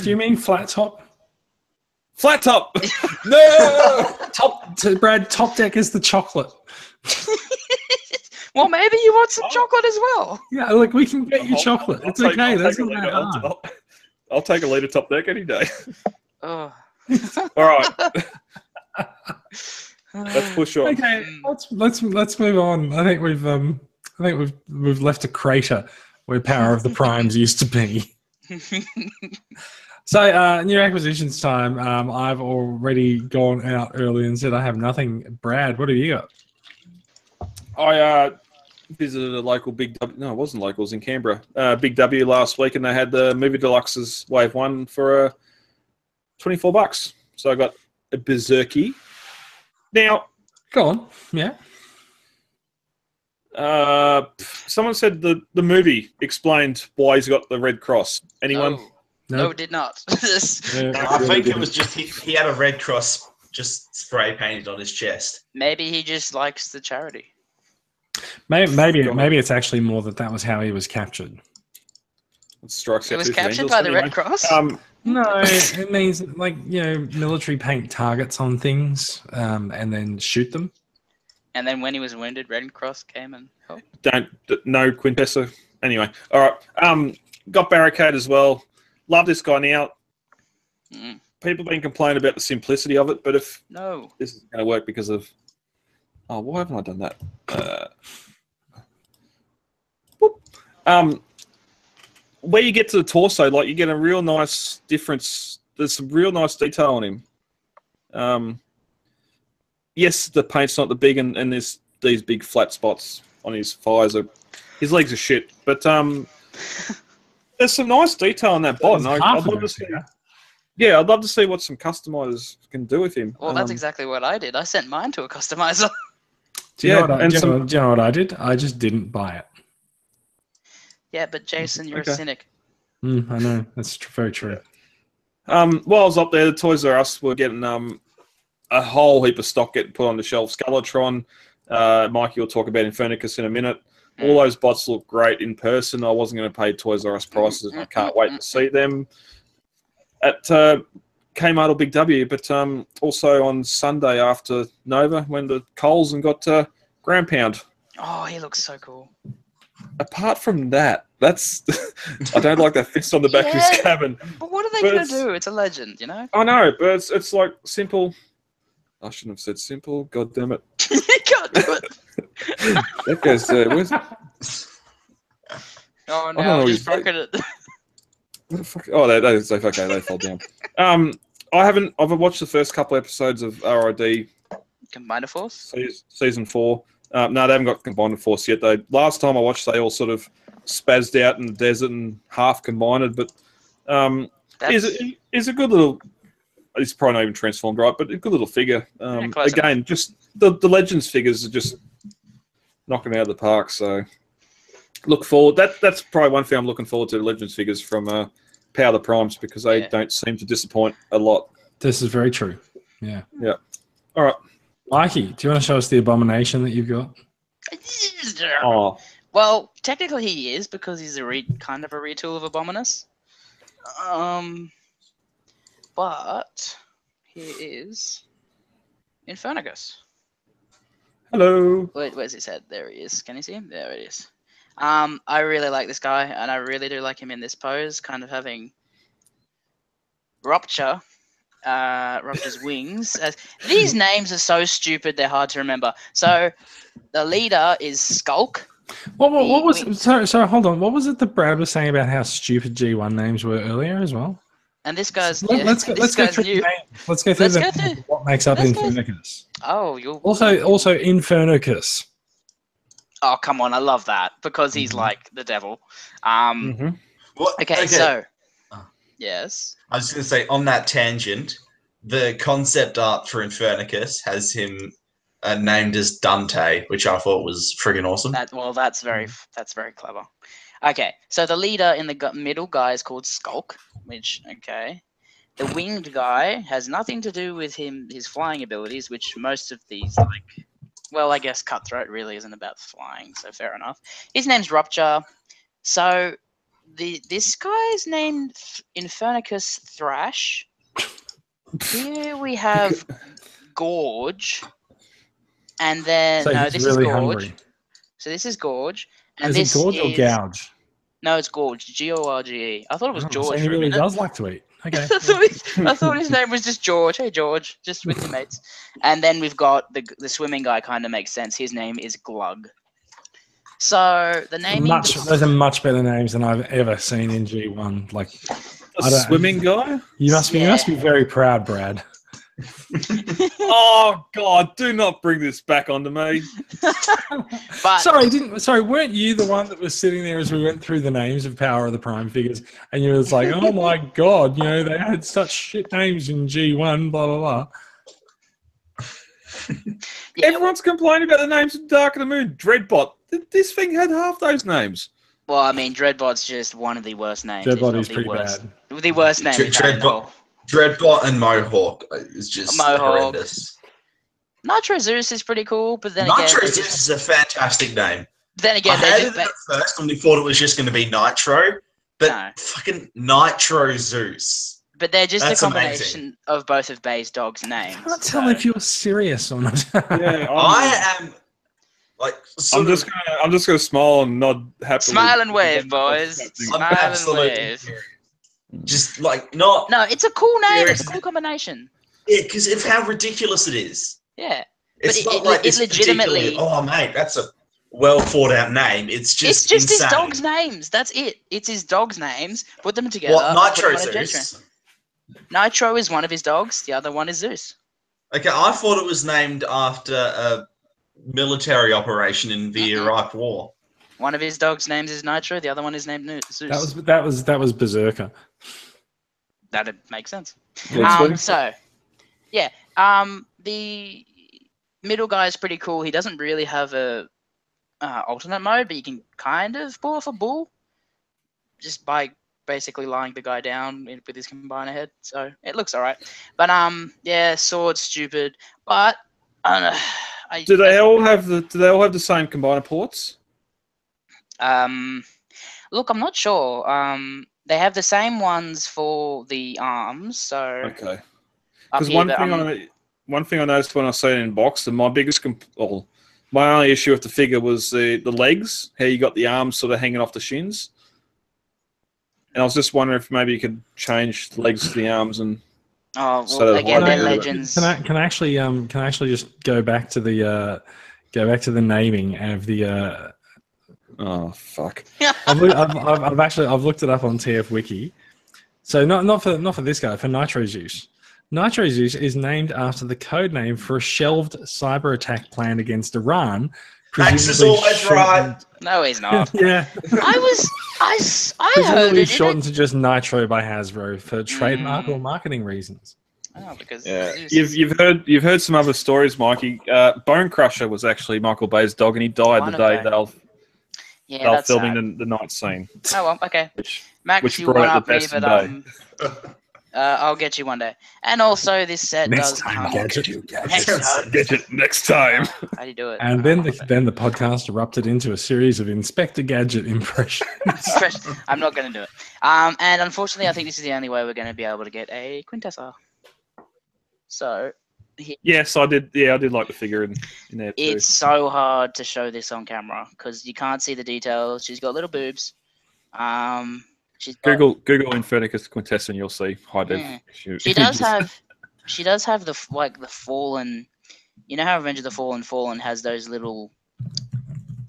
Do you mean flat top? Flat top. No. Brad, top deck is the chocolate. Well, maybe you want some chocolate as well. Yeah, look, we can get you chocolate. It's okay. That's not that hard. I'll take a liter top deck any day. Oh. All right. Let's push on. Okay, let's move on. I think we've left a crater where Power of the Primes used to be. So, new acquisitions time. I've already gone out early and said I have nothing. Brad, what have you got? I visited a local Big W. No, it wasn't local. It was in Canberra. Big W last week, and they had the Movie Deluxes Wave 1 for $24. So I got a Berserky. Now, go on. Yeah. Someone said the movie explained why he's got the Red Cross. Anyone? No, it did not. I think it was just he had a Red Cross just spray painted on his chest. Maybe he just likes the charity. Maybe it's actually more that was how he was captured. He was captured by the Red Cross? No, it means military paint targets on things and then shoot them. And then when he was wounded, Red Cross came and helped. No Quintessa. Anyway, all right. Got Barricade as well. Love this guy now. People have been complaining about the simplicity of it, but if this is going to work because of... Oh, why haven't I done that? Where you get to the torso, like you get a real nice difference. There's some real nice detail on him. Yes, the paint's not the big, and there's these big flat spots on his thighs. His legs are shit, but there's some nice detail on that bot. I'd love to see. Yeah, I'd love to see what some customizers can do with him. Well, that's exactly what I did. I sent mine to a customizer. Do you know what I did? I just didn't buy it. Yeah, but Jason, you're a cynic. I know. That's very true. While I was up there, the Toys R Us were getting a whole heap of stock getting put on the shelf. Skeletron, Mikey will talk about Infernicus in a minute. All those bots look great in person. I wasn't going to pay Toys R Us prices, and I can't wait to see them. Kmart or Big W, but also on Sunday after Nova when the Coles and got ground pound. Oh, he looks so cool. Apart from that, that's I don't like that fist on the back of his cabin. But what are they going to do? It's a legend, you know? I know, but it's like simple. I shouldn't have said simple. God damn it. You can't do it. That goes there. Where's... Oh, no, I just broken it. Oh, that is okay. They fall down. I've watched the first couple episodes of RID. Combined Force? Season 4. No, they haven't got Combined Force yet. Last time I watched, they all sort of spazzed out in the desert and half combined. But is a good little. It's probably not even transformed right, but a good little figure. Again, just the Legends figures are just knocking out of the park. So look forward. That's probably one thing I'm looking forward to. The Legends figures from Power of the Primes, because they don't seem to disappoint a lot. This is very true. Yeah. Yeah. All right. Mikey, do you want to show us the abomination that you've got? Oh. Well, technically he is, because he's kind of a retool of Abominus. But he is Infernicus. Hello. Wait, where's his head? There he is. Can you see him? There it is. I really like this guy, and I really do like him in this pose, kind of having Rupture's wings. These names are so stupid, they're hard to remember. So the leader is Skulk. What was so hold on. What was it that Brad was saying about how stupid G1 names were earlier as well? And this guy's let's go through what makes up Infernicus. Oh, you'll also Infernicus. Oh, come on, I love that, because he's like the devil. Okay, so yes. I was going to say, on that tangent, the concept art for Infernicus has him named as Dante, which I thought was friggin' awesome. That's very clever. Okay, so the leader in the middle guy is called Skulk, which, okay. The winged guy has nothing to do with his flying abilities, which most of these, like, well, I guess Cutthroat really isn't about flying, so fair enough. His name's Rupture. So this guy's named Infernicus Thrash. Here we have Gorge. And then, this is Gorge. Hungry. So this is Gorge. And is it Gorge or Gouge? No, it's Gorge. Gorge. I thought it was George. So he really does like to eat. Okay. I thought his name was just George. Hey, George, just with your mates. And then we've got the swimming guy. Kind of makes sense. His name is Glug. So the naming. Those are much better names than I've ever seen in G1. Like swimming guy. You must be very proud, Brad. Oh God! Do not bring this back onto me. But sorry, weren't you the one that was sitting there as we went through the names of Power of the Prime figures, and you was like, "Oh my God, they had such shit names in G1, blah blah blah." Yeah, everyone's complaining about the names of Dark of the Moon. Dreadbot. This thing had half those names. Well, I mean, Dreadbot's just one of the worst names. Dreadbot is pretty bad. The worst name. Dreadbot and Mohawk is just horrendous. Nitro Zeus is pretty cool, but then Nitro Zeus is a fantastic name. Then again, I hated it at first when we thought it was just going to be Nitro, but fucking Nitro Zeus. But they're just a combination of both of Bay's dogs' names. I can't tell if you're serious or not. Yeah, I am. Like, I'm just gonna smile and nod happily. Smile and wave, boys. Smile and wave. Just like not. No, it's a cool name. It's a cool combination. Yeah, because of how ridiculous it is. Yeah, it's not like it's legitimately. Oh, mate, that's a well thought out name. It's just his dog's names. That's it. It's his dog's names. Put them together. What, Nitro Zeus? Nitro is one of his dogs. The other one is Zeus. Okay, I thought it was named after a military operation in the Iraq War. One of his dogs' names is Nitro. The other one is named Zeus. That was Berserker. That'd make sense. Yeah, the middle guy is pretty cool. He doesn't really have a alternate mode, but you can kind of pull off a bull just by basically lying the guy down with his combiner head. So it looks alright. But sword's stupid. But I don't know. Do they all have the same combiner ports? Look, I'm not sure. They have the same ones for the arms. So Okay. up Because here, one thing I noticed when I saw it in box, and my my only issue with the figure was the legs, how you got the arms sort of hanging off the shins. And I was just wondering if maybe you could change the legs to the arms and. oh, So well, the again, they're hard- legends. Can I actually just go back to the naming of the. Oh fuck! I've looked it up on TF Wiki. So not for this guy, for Nitro Zeus. Nitro Zeus is named after the code name for a shelved cyber attack planned against Iran. Max is always right. No, he's not. Yeah. I heard Presumably it. shortened to just Nitro by Hasbro for trademark or marketing reasons. Oh, because You've heard some other stories, Mikey. Bone Crusher was actually Michael Bay's dog, and he died the day they were filming the night scene. Oh well, okay. Max, which you brought one out up the me, best but I'll get you one day. And also, this set Next does time, come. Gadget. Gadget next time. How do you do it? And then the podcast erupted into a series of Inspector Gadget impressions. I'm not going to do it. And unfortunately, I think this is the only way we're going to be able to get a Quintessa. So. Yes, I did. Yeah, I did like the figure in there too. It's so hard to show this on camera because you can't see the details. She's got little boobs. Google Infernicus Quintessa and you'll see high def. She does have the fallen. You know how Revenge of the Fallen has those little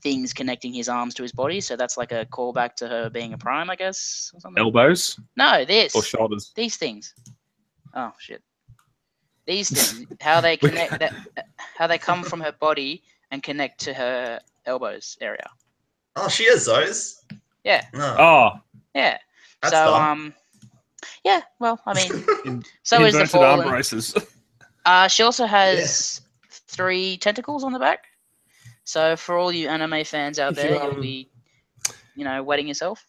things connecting his arms to his body, so that's like a callback to her being a prime, I guess, or something. Elbows? No, this or shoulders. These things. Oh shit. These things, how they connect, how they come from her body and connect to her elbows area. Oh, she has those. Yeah. No. Oh. Yeah. That's so dumb. yeah. Well, I mean, so is the Inverted Fallen. arm braces. She also has 3 tentacles on the back. So for all you anime fans out there, you'll be, wetting yourself.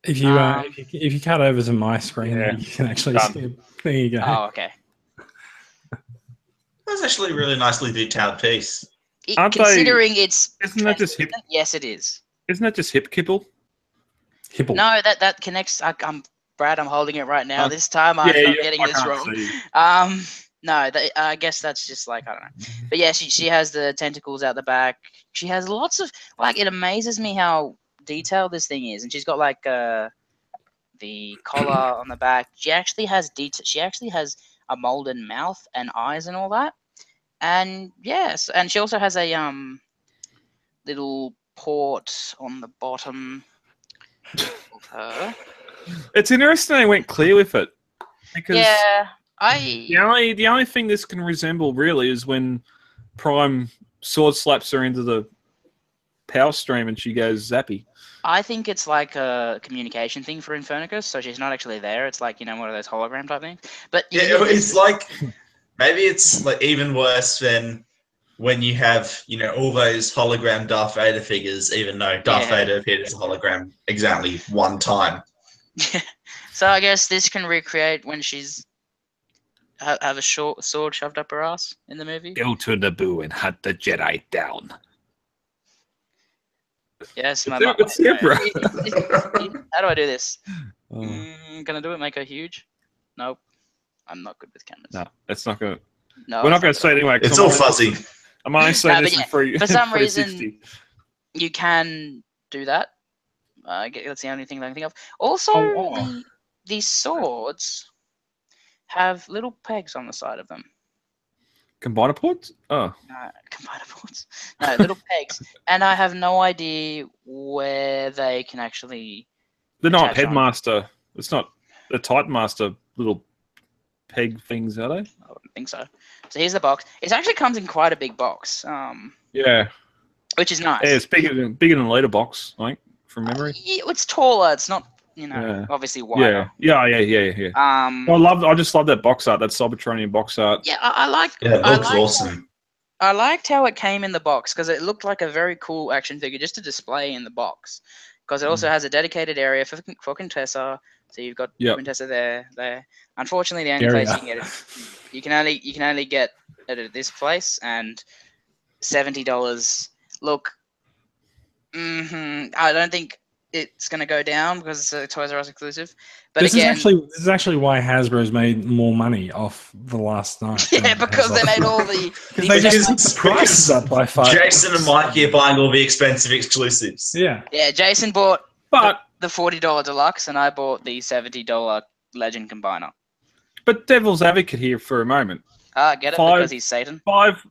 If you cut over to my screen, you can actually see it. There you go. Oh, okay. That's actually a really nicely detailed piece. Considering it's isn't that just hip? Yes, it is. Isn't that just hip kibble? Hipple. No, that connects. I'm Brad. I'm holding it right now. This time I'm not getting this wrong. No, I guess that's just like, I don't know. But yeah, she has the tentacles out the back. She has lots of, it amazes me how detailed this thing is. And she's got like the collar on the back. She actually has She actually has a molded mouth and eyes and all that. And yes, and she also has a little port on the bottom of her. It's interesting they went clear with it. Because the only thing this can resemble really is when Prime sword slaps her into the power stream and she goes zappy. I think it's like a communication thing for Infernicus, so she's not actually there. It's like, one of those hologram type things. But it's like, maybe it's like even worse than when you have, all those hologram Darth Vader figures, even though Darth Vader appeared as a hologram exactly one time. So I guess this can recreate when she's have a short sword shoved up her ass in the movie. Go to Naboo and hunt the Jedi down. Yes, my How do I do this? Can I do it? Make her huge? Nope. I'm not good with cameras. No, it's not going to. No, we're not going to say it anyway. It's all fuzzy. I'm only saying this for some reason, you can do that. That's the only thing I can think of. Also, these swords have little pegs on the side of them. Combiner ports? Oh. No, combiner ports. No, little pegs. And I have no idea where they can actually... They're not Headmaster. It's not the Titan Master little peg things, are they? I wouldn't think so. So here's the box. It actually comes in quite a big box. Yeah. Which is nice. Yeah, it's bigger than a later box, I think, from memory. It's taller. It's not, obviously wider. Yeah. I just love that box art, that Cybertronian box art. Yeah, I like. Yeah, it looks awesome. I liked how it came in the box because it looked like a very cool action figure just to display in the box. Because it also has a dedicated area for Quintessa. So you've got Quintessa there. Unfortunately, the only place you can get it, you can only get it at this place, and $70. Look, I don't think it's going to go down because it's a Toys R Us exclusive. But This again, is actually why Hasbro's made more money off the last night. yeah, because they made all the because they just put the prices up by 5. Jason and Mikey are buying all the expensive exclusives. Yeah. Yeah, Jason bought But the $40 deluxe, and I bought the $70 Legend Combiner. but devil's advocate here for a moment. Get it? Because he's Satan. 5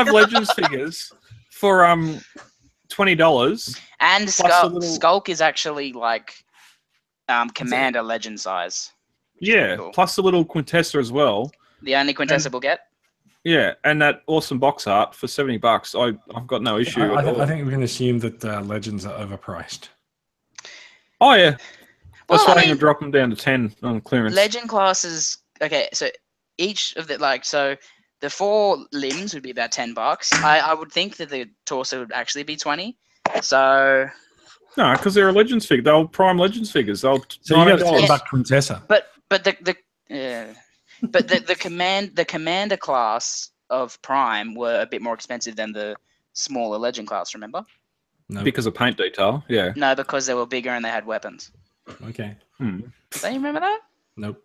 Legends figures for $20. And Plus Skulk is actually like Commander Legend size. Yeah, Cool. plus the little Quintessa as well. The only Quintessa we'll get. Yeah, and that awesome box art for $70. I've got no issue at all. I think we can assume that Legends are overpriced. Oh yeah, that's Well, why I'm gonna drop them down to 10 on clearance. Legend classes. Okay, so each of the the 4 limbs would be about $10. I would think that the torso would actually be 20. So No, because they're a Legends figure. They're Prime Legends figures. They'll So you got a $90. $10 Quintessa. but the commander class of Prime were a bit more expensive than the smaller Legend class. Remember? No. Because of paint detail. Yeah. No, because they were bigger and they had weapons. Okay. Don't you remember that? Nope.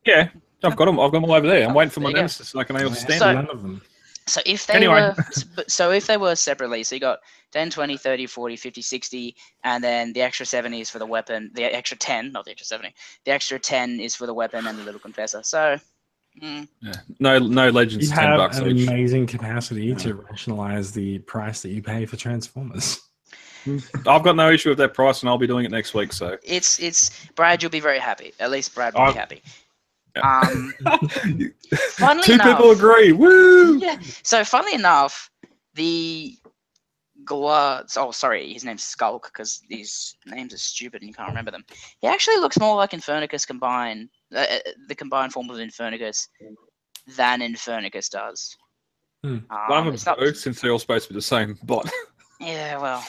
Yeah, I've got them. I've got them all over there. I'm waiting for my There you go. nemesis so I can able to stand So- it. None of them. So if they Anyway. if they were separately, so you got 10, 20, 30, 40, 50, 60, and then the extra 70 is for the weapon. The extra 10, not the extra 70. The extra 10 is for the weapon and the little Confessor. So, Yeah. No Legends. You $10 have an each. amazing capacity to rationalize the price that you pay for Transformers. I've got no issue with that price, and I'll be doing it next week. So it's Brad, you'll be very happy. At least Brad will be happy. Funnily two enough, people agree. Woo! Yeah. So funnily enough, the his name's Skulk because these names are stupid and you can't remember them. He actually looks more like Infernicus combined, the combined form of Infernicus, than Infernicus does. One of them, since they're all supposed to be the same bot. Yeah, well,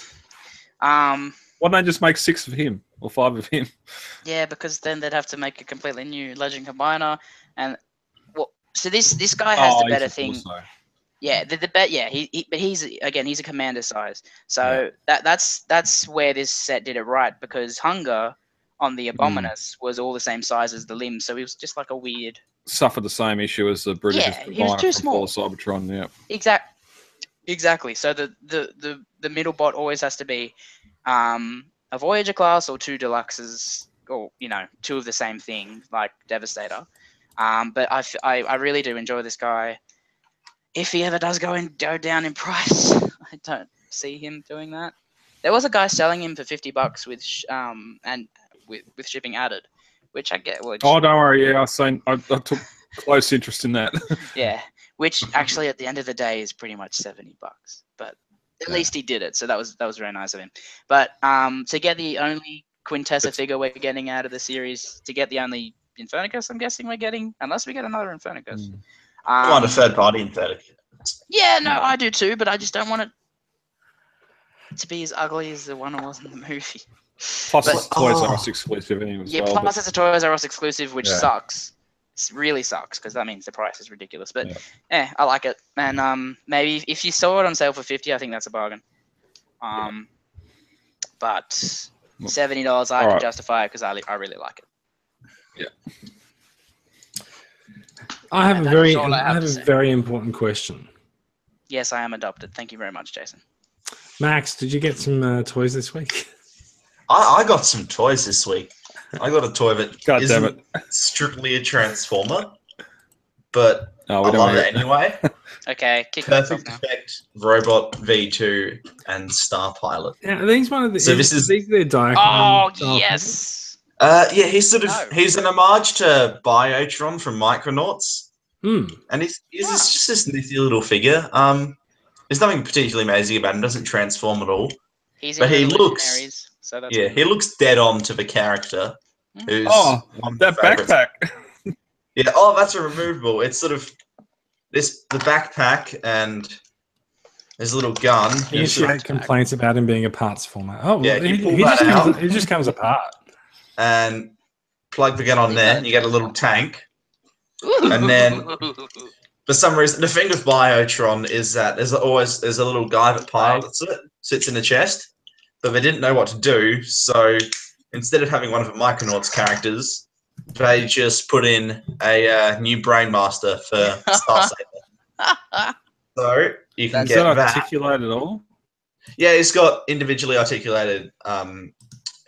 Why don't they just make 6 of him or 5 of him? yeah, because then they'd have to make a completely new Legend Combiner, and so this guy has the better thing. Also. Yeah, the bet. Yeah, but he's a commander size. So that's where this set did it right because Hunger on the Abominus was all the same size as the limbs, so he was just like a weird. Suffered the same issue as the British he was too small. Cybertron. Yeah. Exactly. So the middle bot always has to be a Voyager class or 2 deluxes, or 2 of the same thing like Devastator. But I really do enjoy this guy. If he ever does go down in price, I don't see him doing that. There was a guy selling him for $50 with with shipping added, which I get. Oh, don't worry. Yeah, I took close interest in that. Yeah, which actually at the end of the day is pretty much $70. But at least he did it, so that was very nice of him. But to get the only Quintessa figure we're getting out of the series, to get the only Infernicus, I'm guessing we're getting, unless we get another Infernicus. I want a third party Infernicus. Yeah, no, I do too, but I just don't want it to be as ugly as the one it was in the movie. Plus, it's Toys R Us exclusive anyway. Yeah, plus it's a Toys R Us exclusive, which sucks. It really sucks because that means the price is ridiculous. But I like it, and maybe if you saw it on sale for $50, I think that's a bargain. But $70, I can justify it because I really like it. Yeah. I have a very important question. Yes, I am adopted. Thank you very much, Jason. Max, did you get some toys this week? I got some toys this week. I got a toy that God damn isn't strictly a Transformer, but I love it anyway. Okay, kick Perfect Effect, Robot V2, and Star Pilot. Yeah, are these one of the. So this is these their Diaclone. Oh yes. Yeah, he's he's an homage to Biotron from Micronauts, and he's just this nifty little figure. There's nothing particularly amazing about him. Doesn't transform at all. But he looks. So that's He looks dead on to the character. Who's that backpack. Yeah. That's a removable. It's sort of the backpack and his little gun. He had complaints about him being a parts format. Oh, yeah, well, he just comes apart. And plug the gun on there, and you get a little tank. And then, for some reason, the thing with Biotron is that there's a little guy that pilots it. sits in the chest, but they didn't know what to do. So instead of having one of the Micronauts characters, they just put in a new Brain Master for Star Saber. So you can get that. Articulated at all? Yeah, it's got individually articulated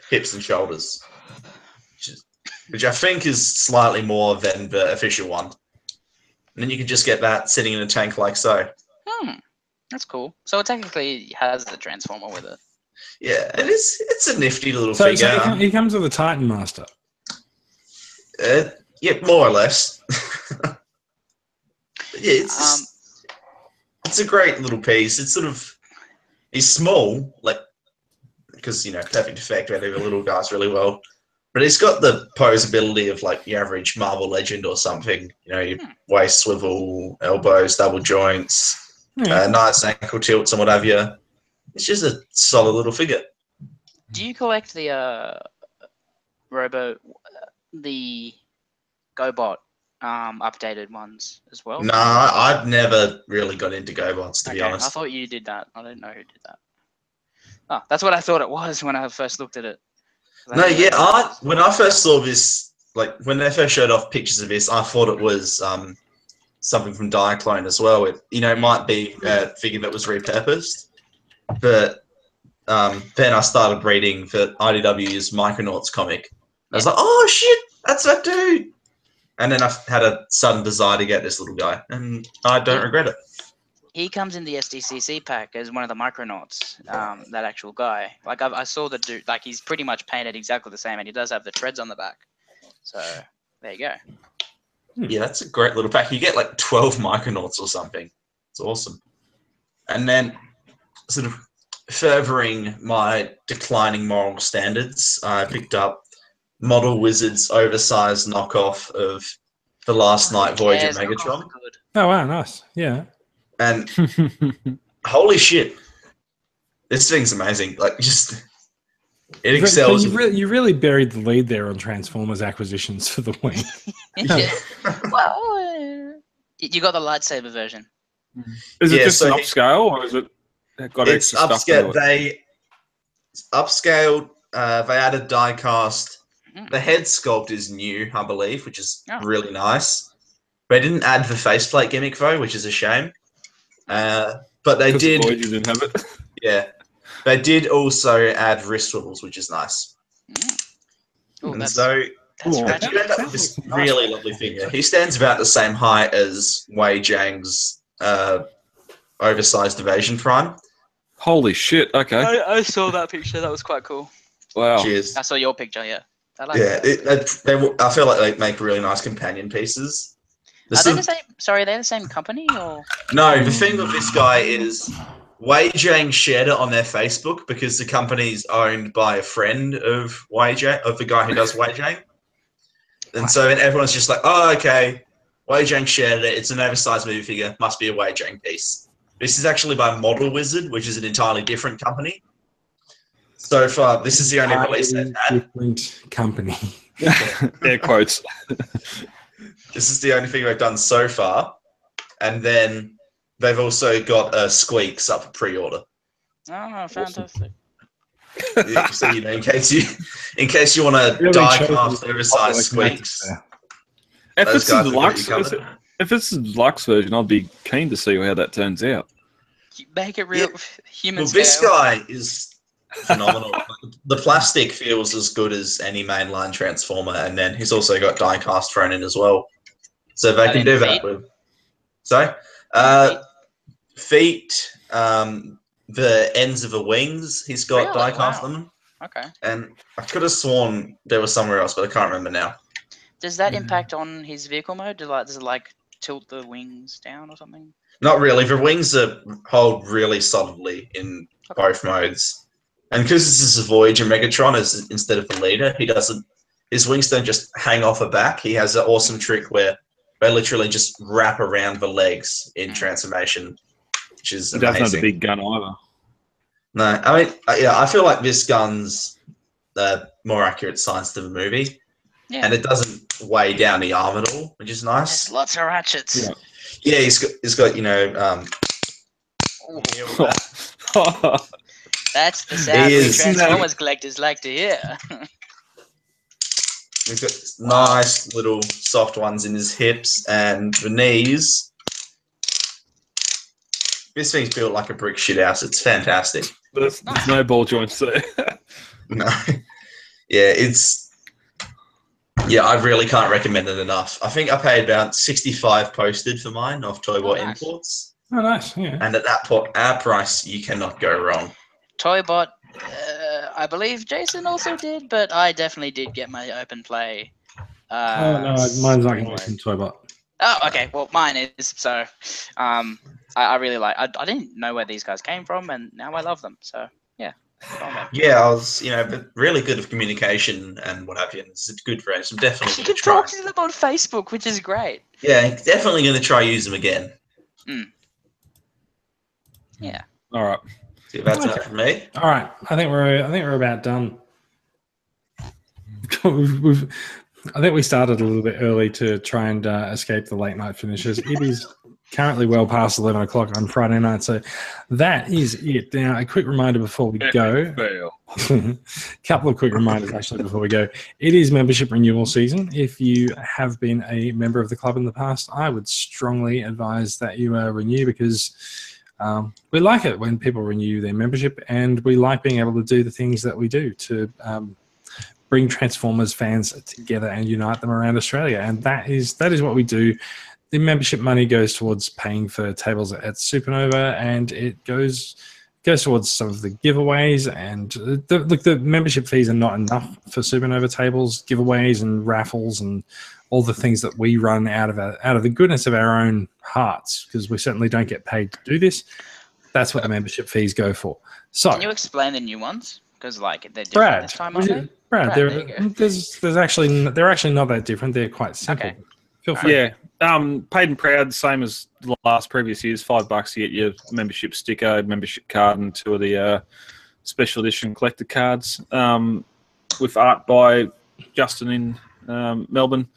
hips and shoulders, which I think is slightly more than the official one. And then you can just get that sitting in a tank like so. That's cool. So it technically has the Transformer with it. Yeah, it is. It's a nifty little figure. So he comes with a Titan Master. Yeah, more or less. Yeah, it's a great little piece. It's sort of, he's small, like, because, you know, Perfect Effect, where the little guys really well. But he's got the posability of, like, your average Marvel Legend or something. You know, your waist swivel, elbows, double joints, nice ankle tilts and what have you. It's just a solid little figure. Do you collect the the GoBot updated ones as well? No, I've never really got into GoBots, to be honest. I thought you did that. I didn't know who did that. Oh, that's what I thought it was when I first looked at it. No, yeah, when I first saw this, like, when they first showed off pictures of this, I thought it was something from Diaclone as well. It, you know, might be a figure that was repurposed. But then I started reading the IDW's Micronauts comic. I was like, oh, shit, that's that dude. And then I had a sudden desire to get this little guy, and I don't regret it. He comes in the SDCC pack as one of the Micronauts, that actual guy. Like, I saw the dude, like, he's pretty much painted exactly the same, and he does have the treads on the back. So, there you go. Yeah, that's a great little pack. You get, like, 12 Micronauts or something. It's awesome. And then, sort of furthering my declining moral standards, I picked up Model Wizard's oversized knockoff of the Last Night Voyager Megatron. Oh, wow, nice. Yeah. And holy shit, this thing's amazing. Like, just, it excels. So you really buried the lead there on Transformers acquisitions for the wing. Yeah. Well, you got the lightsaber version. Is it just an upscale, or is it got it's extra upscale. stuff? They upscaled. They added die cast. The head sculpt is new, I believe, which is really nice. They didn't add the faceplate gimmick though, which is a shame. But they did. You didn't have it. Yeah, they did also add wrist swivels, which is nice. Ooh, and so you end up with this really lovely figure. He stands about the same height as Wei Zhang's oversized Evasion Prime. Holy shit! Okay, I saw that picture. That was quite cool. Wow. Cheers. I saw your picture. Yeah. I like I feel like they make really nice companion pieces. Are they the same? Sorry, are they the same company or? No, the thing with this guy is Wei Zhang shared it on their Facebook because the company's owned by a friend of Wei Zhang, of the guy who does Wei Zhang. And so then everyone's just like, oh, okay, Wei Zhang shared it. It's an oversized movie figure. Must be a Wei Zhang piece. This is actually by Model Wizard, which is an entirely different company. So far, this is the only release they've had. Different company. Air quotes. This is the only thing they've done so far. And then they've also got Squeaks up for pre-order. Oh, fantastic. So, you know, in case you want to die-cast oversized Squeaks. If it's a deluxe version, I'd be keen to see how that turns out. Make it real human scale. This guy is phenomenal. The plastic feels as good as any mainline Transformer, and then he's also got die-cast thrown in as well. So they can do that with. Sorry? Feet, the ends of the wings, he's got die-cast on them. Okay. And I could have sworn there was somewhere else, but I can't remember now. Does that impact on his vehicle mode? Does it like tilt the wings down or something? Not really. The wings hold really solidly in both modes. And because this is a Voyager Megatron instead of the leader, his wings don't just hang off the back. He has an awesome trick where they literally just wrap around the legs in transformation, which is amazing. He doesn't have a big gun either. No, I mean, I feel like this gun's more accurate science to the movie. Yeah. And it doesn't weigh down the arm at all, which is nice. There's lots of ratchets. Yeah, he's got you know, That's the sound He we is. Transformers collectors like to hear. He's got nice little soft ones in his hips and the knees. This thing's built like a brick shithouse. It's fantastic. There's no ball joints there. No. Yeah, I really can't recommend it enough. I think I paid about 65 posted for mine off Toybot nice. Imports. Oh, nice. Yeah. And at that our price, you cannot go wrong. Toybot, I believe Jason also did, but I definitely did get my open play. Oh no, mine's not going to be from Toybot. Oh, okay. Well, mine is. So, I really like. I didn't know where these guys came from, and now I love them. So, yeah. Yeah, I was, but really good of communication and what have you. It's a good friend. So I'm definitely You going can to try. talk to them on Facebook, which is great. Yeah, definitely going to try use them again. Yeah. All right. See, that's that from me. All right, I think we're about done. I think we started a little bit early to try and escape the late night finishes. It is currently well past 11 o'clock on Friday night, so that is it. Now, a quick reminder before we go. A couple of quick reminders actually before we go. It is membership renewal season. If you have been a member of the club in the past, I would strongly advise that you renew, because we like it when people renew their membership, and we like being able to do the things that we do to bring Transformers fans together and unite them around Australia. And that is what we do. The membership money goes towards paying for tables at Supernova, and it goes towards some of the giveaways. And the membership fees are not enough for Supernova tables, giveaways and raffles and all the things that we run out of the goodness of our own hearts, because we certainly don't get paid to do this. That's what the membership fees go for. So, can you explain the new ones? Because they're different this time, aren't they? Brad, they're actually not that different. They're quite simple. Okay. Feel free. Yeah. Paid and proud, same as the last previous years. $5 to get your membership sticker, membership card, and 2 of the special edition collector cards with art by Justin in Melbourne.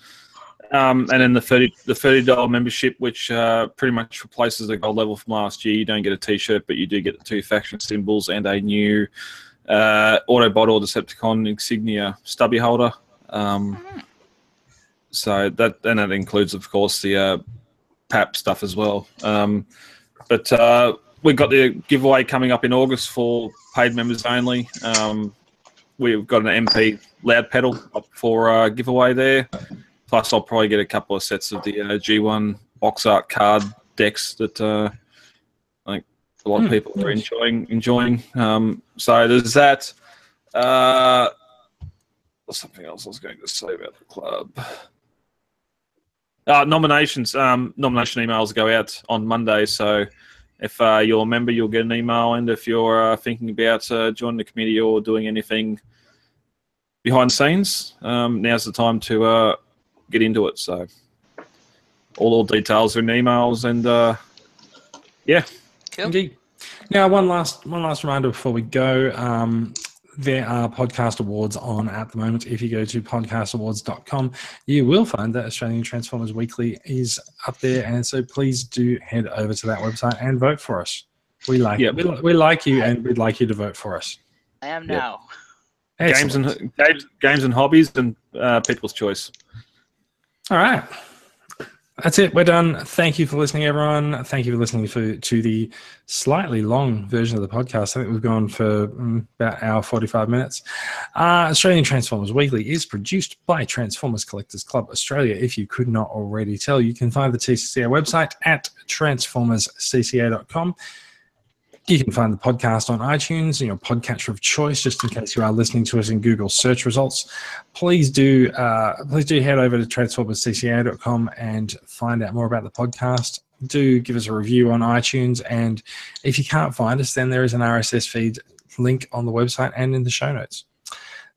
And then the $30 membership, which pretty much replaces the gold level from last year. You don't get a T-shirt, but you do get the 2 faction symbols and a new Autobot or Decepticon insignia stubby holder. So that includes, of course, the PAP stuff as well. But we've got the giveaway coming up in August for paid members only. We've got an MP loud pedal up for giveaway there. Plus, I'll probably get a couple of sets of the G1 box art card decks that I think a lot of people are enjoying. So there's that. Something else I was going to say about the club. Nominations. Nomination emails go out on Monday. So if you're a member, you'll get an email. And if you're thinking about joining the committee or doing anything behind the scenes, now's the time to get into it. So all details are in emails, and yeah. Cool. Indeed. Now, one last reminder before we go. There are podcast awards on at the moment. If you go to podcastawards.com, you will find that Australian Transformers Weekly is up there, and so please do head over to that website and vote for us. We like we like you, and we'd like you to vote for us. I am now. Games and hobbies and people's choice. All right. That's it. We're done. Thank you for listening, everyone. Thank you for listening to the slightly long version of the podcast. I think we've gone for about an hour, 45 minutes. Australian Transformers Weekly is produced by Transformers Collectors Club Australia. If you could not already tell, you can find the TCCA website at transformerscca.com. You can find the podcast on iTunes and your podcatcher of choice, just in case you are listening to us in Google search results. Please do head over to transformerscca.com and find out more about the podcast. Do give us a review on iTunes, and if you can't find us, then there is an RSS feed link on the website and in the show notes.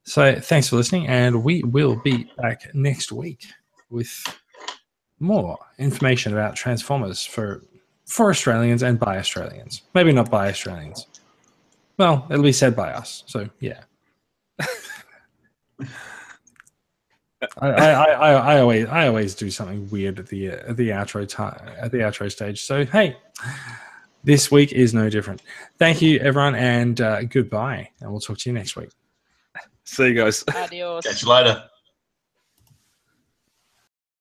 So thanks for listening, and we will be back next week with more information about Transformers for Australians and by Australians. Maybe not by Australians. Well, it'll be said by us. So yeah. I always do something weird at the outro stage. So hey, this week is no different. Thank you, everyone, and goodbye. And we'll talk to you next week. See you guys. Adios. Catch you later.